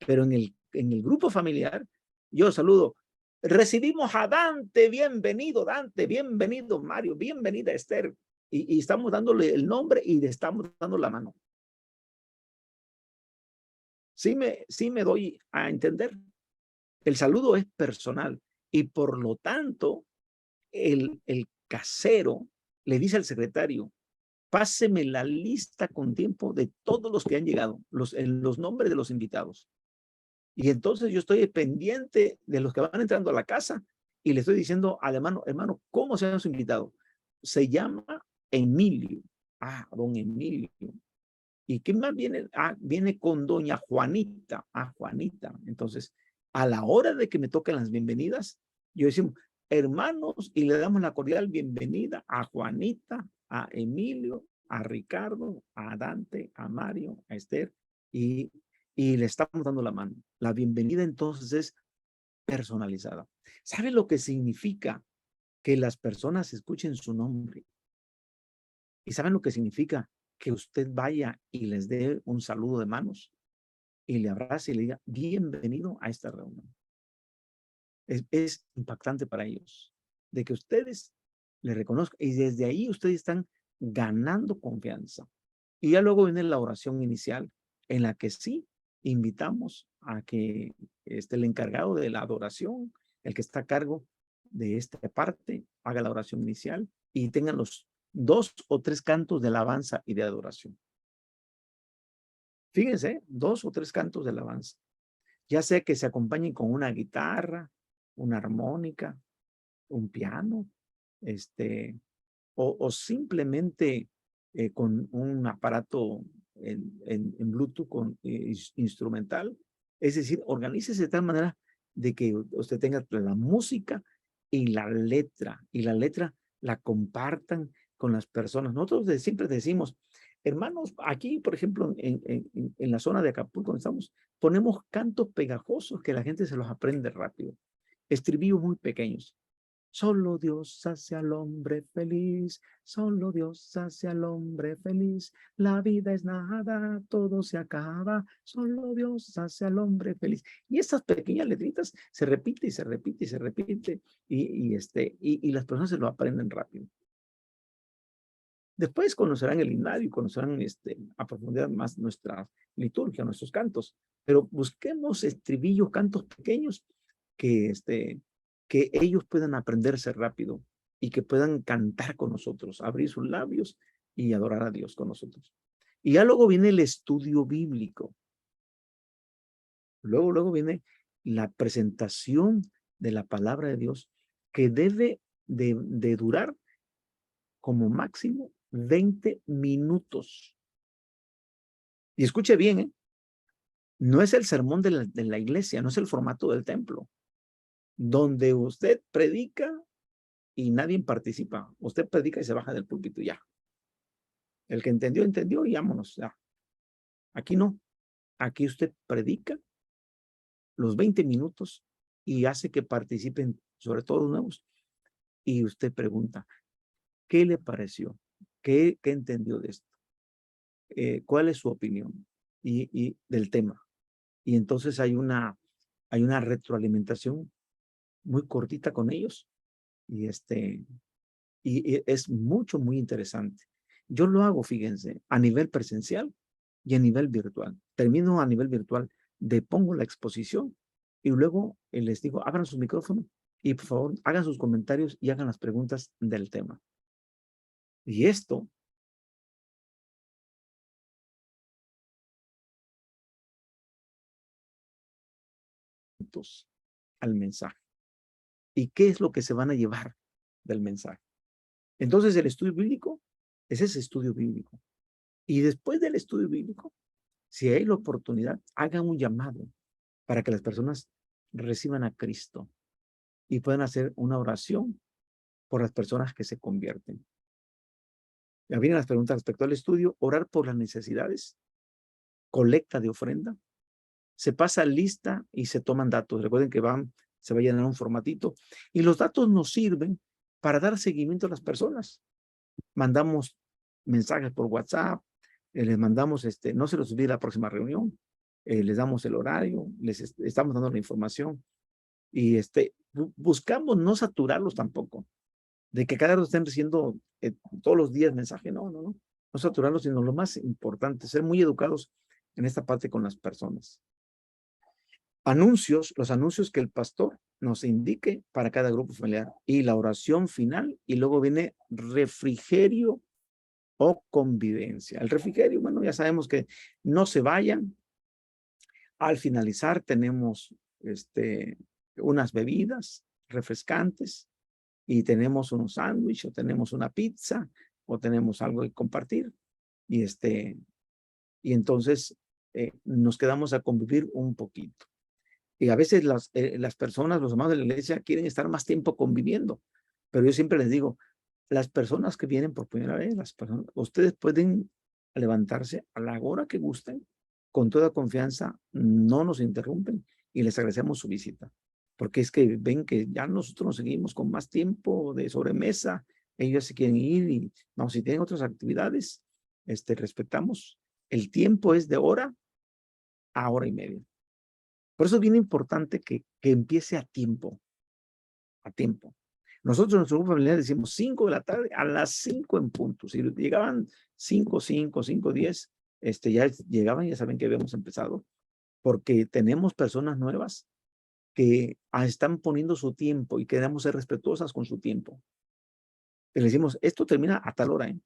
pero en el grupo familiar, yo saludo. Recibimos a Dante, bienvenido Mario, bienvenida Esther. Y estamos dándole el nombre y le estamos dando la mano. Sí me doy a entender. El saludo es personal y por lo tanto el casero le dice al secretario, páseme la lista con tiempo de todos los que han llegado, los nombres de los invitados. Y entonces yo estoy pendiente de los que van entrando a la casa y le estoy diciendo al hermano, ¿cómo se llama su invitado? Se llama Emilio. Ah, don Emilio. ¿Y qué más viene? Ah, viene con doña Juanita. Ah, Juanita. Entonces, a la hora de que me toquen las bienvenidas, yo decimos, hermanos, y le damos la cordial bienvenida a Juanita, a Emilio, a Ricardo, a Dante, a Mario, a Esther, y le estamos dando la mano. La bienvenida entonces es personalizada. ¿Sabe lo que significa que las personas escuchen su nombre? ¿Y saben lo que significa que usted vaya y les dé un saludo de manos y le abrace y le diga, bienvenido a esta reunión? Es impactante para ellos, de que ustedes le reconozcan y desde ahí ustedes están ganando confianza. Y ya luego viene la oración inicial, en la que sí invitamos a que el encargado de la adoración, el que está a cargo de esta parte, haga la oración inicial y tengan los 2 o 3 cantos de alabanza y de adoración. Fíjense, 2 o 3 cantos de alabanza. Ya sea que se acompañen con una guitarra, una armónica, un piano, o simplemente con un aparato en Bluetooth instrumental. Es decir, organícese de tal manera de que usted tenga la música y la letra la compartan con las personas. Nosotros siempre decimos, hermanos, aquí, por ejemplo, en la zona de Acapulco, donde estamos, ponemos cantos pegajosos que la gente se los aprende rápido. Estribillos muy pequeños. Solo Dios hace al hombre feliz, solo Dios hace al hombre feliz. La vida es nada, todo se acaba, solo Dios hace al hombre feliz. Y estas pequeñas letritas se repite y se repite y se repite y las personas se lo aprenden rápido. Después conocerán el himnario, conocerán a profundidad más nuestra liturgia, nuestros cantos, pero busquemos estribillos, cantos pequeños que, que ellos puedan aprenderse rápido y que puedan cantar con nosotros, abrir sus labios y adorar a Dios con nosotros. Y ya luego viene el estudio bíblico. Luego viene la presentación de la palabra de Dios, que debe de durar como máximo 20 minutos. Y escuche bien, ¿eh? No es el sermón de la iglesia, no es el formato del templo, donde usted predica y nadie participa. Usted predica y se baja del púlpito y ya. El que entendió, entendió y vámonos. Ya. Aquí no. Aquí usted predica los 20 minutos y hace que participen, sobre todo los nuevos, y usted pregunta, ¿qué le pareció? ¿Qué entendió de esto? ¿Cuál es su opinión y del tema? Y entonces hay una retroalimentación muy cortita con ellos y y es muy interesante. Yo lo hago, fíjense, a nivel presencial y a nivel virtual. Termino a nivel virtual, depongo la exposición y luego les digo, abran sus micrófonos y por favor hagan sus comentarios y hagan las preguntas del tema. Y esto al mensaje. ¿Y qué es lo que se van a llevar del mensaje? Entonces el estudio bíblico es ese estudio bíblico. Y después del estudio bíblico, si hay la oportunidad, hagan un llamado para que las personas reciban a Cristo y puedan hacer una oración por las personas que se convierten. Ya vienen las preguntas respecto al estudio, orar por las necesidades, colecta de ofrenda, se pasa lista y se toman datos. Recuerden que se va a llenar un formatito y los datos nos sirven para dar seguimiento a las personas. Mandamos mensajes por WhatsApp, les mandamos, no se los olvide la próxima reunión, les damos el horario, les estamos dando la información y buscamos no saturarlos tampoco, de que cada vez estén recibiendo todos los días mensaje, no saturarlos, sino lo más importante, ser muy educados en esta parte con las personas. Anuncios, los anuncios que el pastor nos indique para cada grupo familiar y la oración final y luego viene refrigerio o convivencia. El refrigerio, bueno, ya sabemos que no se vayan. Al finalizar tenemos unas bebidas refrescantes y tenemos unos sándwiches o tenemos una pizza o tenemos algo que compartir y y entonces nos quedamos a convivir un poquito. Y a veces las personas, los hermanos de la iglesia quieren estar más tiempo conviviendo, pero yo siempre les digo, las personas que vienen por primera vez, ustedes pueden levantarse a la hora que gusten, con toda confianza, no nos interrumpen y les agradecemos su visita, porque es que ven que ya nosotros nos seguimos con más tiempo de sobremesa, ellos se quieren ir y no, si tienen otras actividades, respetamos. El tiempo es de hora a hora y media. Por eso es bien importante que empiece a tiempo, a tiempo. Nosotros en nuestro grupo familiar decimos 5 de la tarde a las 5 en punto. Si llegaban 5:10, ya llegaban, ya saben que habíamos empezado, porque tenemos personas nuevas que están poniendo su tiempo y queremos ser respetuosas con su tiempo. Y le decimos, esto termina a tal hora, ¿eh?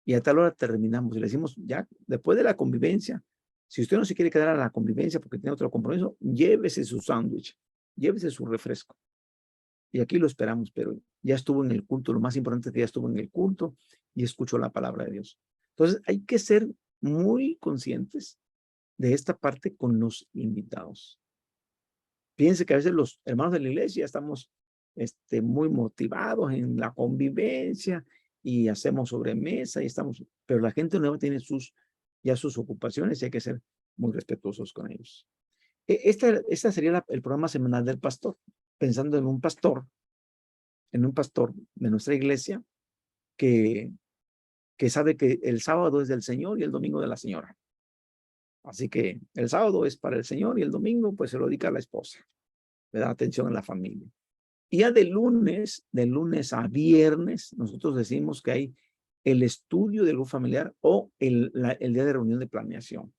Y a tal hora terminamos. Y le decimos, ya, después de la convivencia, si usted no se quiere quedar a la convivencia porque tiene otro compromiso, llévese su sándwich, llévese su refresco. Y aquí lo esperamos, pero ya estuvo en el culto. Lo más importante es que ya estuvo en el culto y escuchó la palabra de Dios. Entonces, hay que ser muy conscientes de esta parte con los invitados. Fíjense que a veces los hermanos de la iglesia estamos muy motivados en la convivencia y hacemos sobremesa y pero la gente nueva tiene ya sus ocupaciones y hay que ser muy respetuosos con ellos. Esta sería el programa semanal del pastor, pensando en un pastor de nuestra iglesia que sabe que el sábado es del Señor y el domingo de la señora. Así que el sábado es para el Señor y el domingo pues se lo dedica a la esposa. Le da atención a la familia. Y ya de lunes a viernes, nosotros decimos que hay el estudio del grupo familiar o el día de reunión de planeación.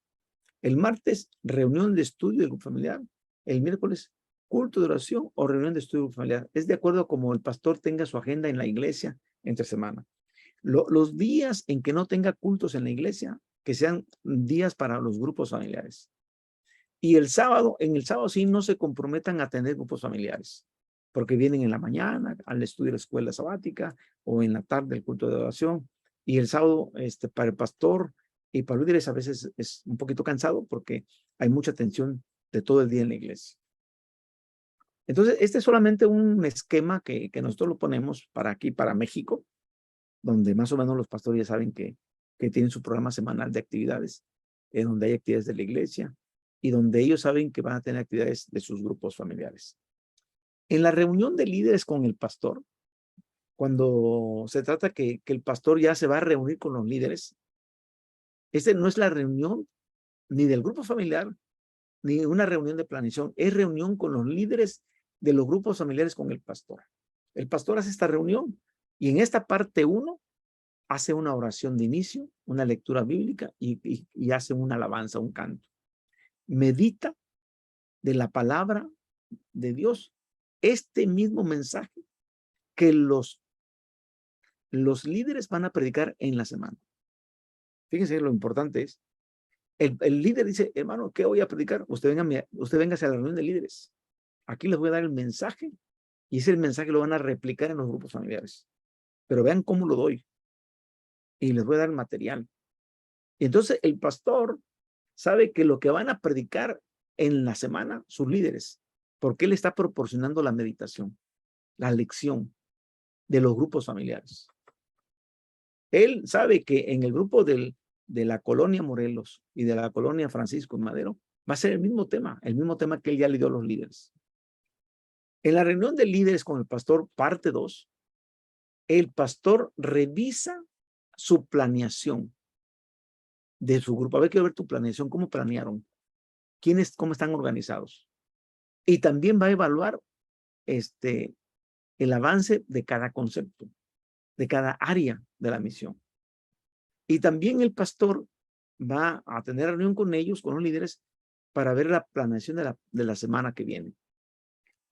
El martes, reunión de estudio del grupo familiar. El miércoles, culto de oración o reunión de estudio del grupo familiar. Es de acuerdo a como el pastor tenga su agenda en la iglesia entre semana. Los días en que no tenga cultos en la iglesia, que sean días para los grupos familiares. Y en el sábado sí no se comprometan a tener grupos familiares, porque vienen en la mañana al estudio de la escuela sabática o en la tarde el culto de oración. Y el sábado, para el pastor y para los líderes a veces es un poquito cansado porque hay mucha tensión de todo el día en la iglesia. Entonces, este es solamente un esquema que nosotros lo ponemos para aquí, para México, donde más o menos los pastores ya saben que tienen su programa semanal de actividades, donde hay actividades de la iglesia y donde ellos saben que van a tener actividades de sus grupos familiares. En la reunión de líderes con el pastor, cuando se trata que el pastor ya se va a reunir con los líderes, no es la reunión ni del grupo familiar, ni una reunión de planeación, es reunión con los líderes de los grupos familiares con el pastor. El pastor hace esta reunión y en esta parte 1 hace una oración de inicio, una lectura bíblica y hace una alabanza, un canto. Medita de la palabra de Dios este mismo mensaje que los líderes van a predicar en la semana. Fíjense, lo importante es, el líder dice, hermano, ¿qué voy a predicar? Usted venga a la reunión de líderes. Aquí les voy a dar el mensaje y ese mensaje lo van a replicar en los grupos familiares. Pero vean cómo lo doy. Y les voy a dar el material. Y entonces el pastor sabe que lo que van a predicar en la semana, sus líderes, porque él está proporcionando la meditación, la lección de los grupos familiares. Él sabe que en el grupo de la colonia Morelos y de la colonia Francisco Madero va a ser el mismo tema que él ya le dio a los líderes. En la reunión de líderes con el pastor, parte 2, el pastor revisa su planeación de su grupo. A ver, quiero ver tu planeación, cómo planearon, cómo están organizados. Y también va a evaluar el avance de cada concepto, de cada área de la misión. Y también el pastor va a tener reunión con ellos, con los líderes, para ver la planeación de la semana que viene.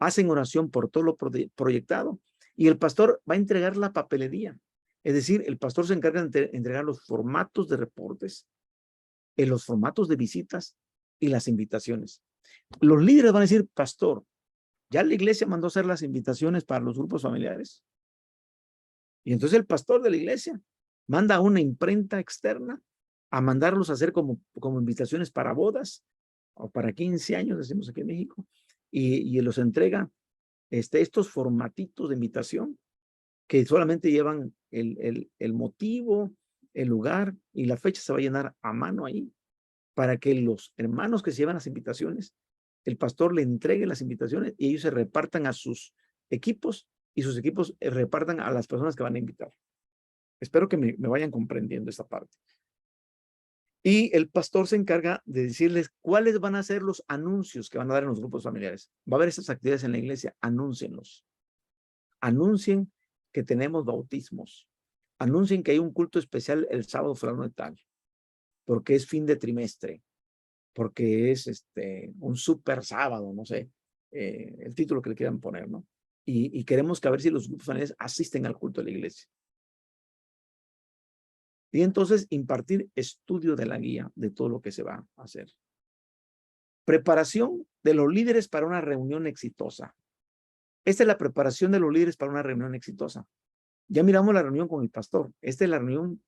Hacen oración por todo lo proyectado y el pastor va a entregar la papelería. Es decir, el pastor se encarga de entregar los formatos de reportes, los formatos de visitas y las invitaciones. Los líderes van a decir, pastor, ya la iglesia mandó hacer las invitaciones para los grupos familiares. Y entonces el pastor de la iglesia manda a una imprenta externa a mandarlos a hacer como invitaciones para bodas o para 15 años, decimos aquí en México, y los entrega estos formatitos de invitación que solamente llevan el motivo, el lugar y la fecha se va a llenar a mano ahí para que los hermanos que se llevan las invitaciones, el pastor le entregue las invitaciones y ellos se repartan a sus equipos y sus equipos repartan a las personas que van a invitar. Espero que me vayan comprendiendo esta parte. Y el pastor se encarga de decirles cuáles van a ser los anuncios que van a dar en los grupos familiares. Va a haber estas actividades en la iglesia, anúncienlos. Anuncien que tenemos bautismos. Anuncien que hay un culto especial el sábado fulano de tal, porque es fin de trimestre, porque es un super sábado, no sé, el título que le quieran poner, ¿no? Y queremos que a ver si los grupos familiares asisten al culto de la iglesia. Y entonces impartir estudio de la guía de todo lo que se va a hacer. Preparación de los líderes para una reunión exitosa. Esta es la preparación de los líderes para una reunión exitosa. Ya miramos la reunión con el pastor. Esta es la reunión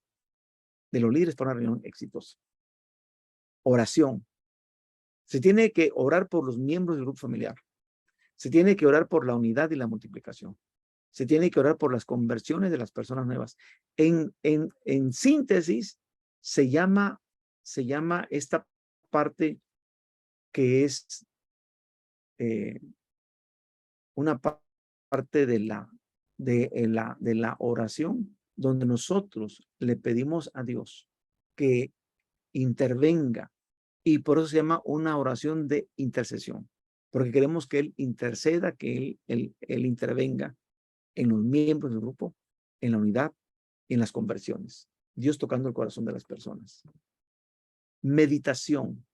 de los líderes para una reunión exitosa. Oración. Se tiene que orar por los miembros del grupo familiar. Se tiene que orar por la unidad y la multiplicación. Se tiene que orar por las conversiones de las personas nuevas. En síntesis, se llama esta parte que es una parte de la oración, donde nosotros le pedimos a Dios que intervenga, y por eso se llama una oración de intercesión, porque queremos que Él interceda, que Él intervenga en los miembros del grupo, en la unidad en las conversiones. Dios tocando el corazón de las personas. Meditación.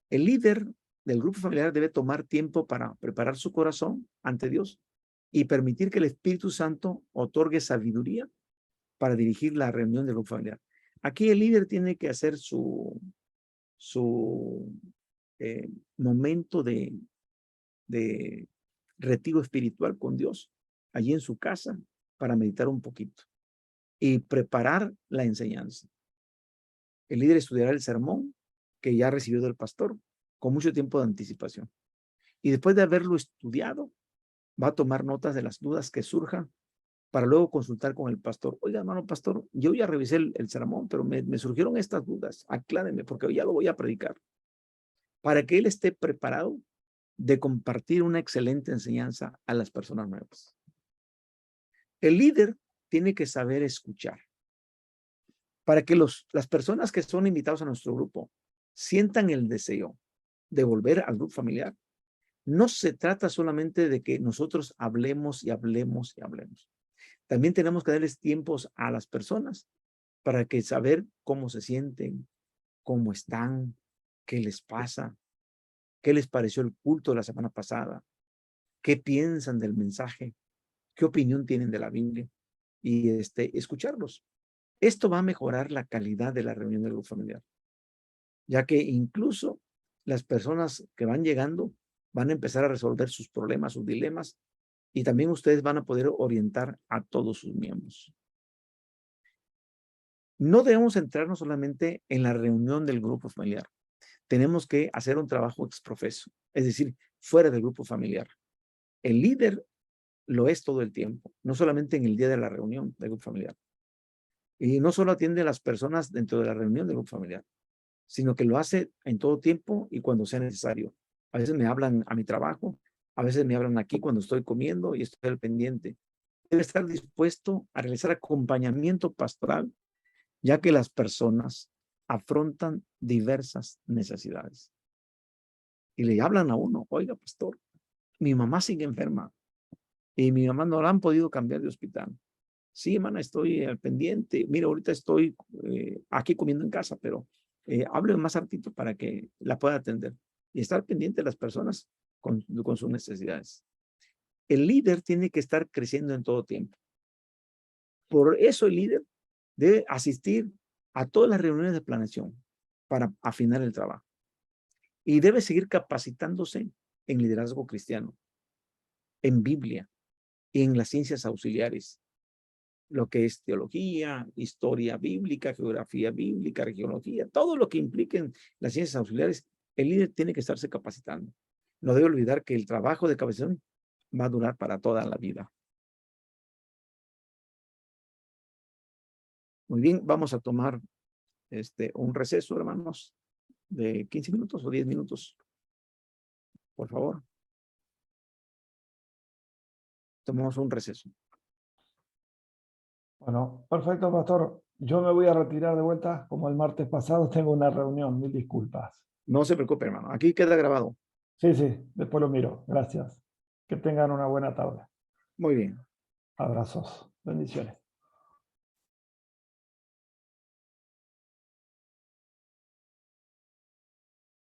El líder del grupo familiar debe tomar tiempo para preparar su corazón ante Dios y permitir que el Espíritu Santo otorgue sabiduría para dirigir la reunión del grupo familiar. Aquí el líder tiene que hacer su momento de retiro espiritual con Dios allí en su casa para meditar un poquito y preparar la enseñanza. El líder estudiará el sermón que ya recibió del pastor con mucho tiempo de anticipación. Y después de haberlo estudiado, va a tomar notas de las dudas que surjan para luego consultar con el pastor. Oiga, hermano pastor, yo ya revisé el sermón, pero me surgieron estas dudas. Acláreme, porque ya lo voy a predicar. Para que él esté preparado de compartir una excelente enseñanza a las personas nuevas. El líder tiene que saber escuchar. Para que las personas que son invitados a nuestro grupo sientan el deseo de volver al grupo familiar. No se trata solamente de que nosotros hablemos y hablemos y hablemos. También tenemos que darles tiempos a las personas para que saber cómo se sienten, cómo están, qué les pasa, qué les pareció el culto de la semana pasada, qué piensan del mensaje, qué opinión tienen de la Biblia y escucharlos. Esto va a mejorar la calidad de la reunión del grupo familiar, ya que incluso las personas que van llegando van a empezar a resolver sus problemas, sus dilemas, y también ustedes van a poder orientar a todos sus miembros. No debemos centrarnos solamente en la reunión del grupo familiar. Tenemos que hacer un trabajo exprofeso, es decir, fuera del grupo familiar. El líder lo es todo el tiempo, no solamente en el día de la reunión del grupo familiar. Y no solo atiende a las personas dentro de la reunión del grupo familiar, sino que lo hace en todo tiempo y cuando sea necesario. A veces me hablan a mi trabajo, a veces me hablan aquí cuando estoy comiendo y estoy al pendiente. Debe estar dispuesto a realizar acompañamiento pastoral, ya que las personas afrontan diversas necesidades. Y le hablan a uno, oiga, pastor, mi mamá sigue enferma y mi mamá no la han podido cambiar de hospital. Sí, hermana, estoy al pendiente. Mira, ahorita estoy aquí comiendo en casa, pero hable más ratito para que la pueda atender. Y estar pendiente de las personas con sus necesidades. El líder tiene que estar creciendo en todo tiempo. Por eso el líder debe asistir a todas las reuniones de planeación para afinar el trabajo. Y debe seguir capacitándose en liderazgo cristiano, en Biblia y en las ciencias auxiliares, lo que es teología, historia bíblica, geografía bíblica, arqueología, todo lo que impliquen las ciencias auxiliares, el líder tiene que estarse capacitando. No debe olvidar que el trabajo de capacitación va a durar para toda la vida. Muy bien, vamos a tomar un receso, hermanos, de 15 minutos o 10 minutos. Por favor. Tomamos un receso. Bueno, perfecto, pastor. Yo me voy a retirar de vuelta, como el martes pasado tengo una reunión, mil disculpas. No se preocupe, hermano. Aquí queda grabado. Sí, después lo miro. Gracias. Que tengan una buena tarde. Muy bien. Abrazos. Bendiciones.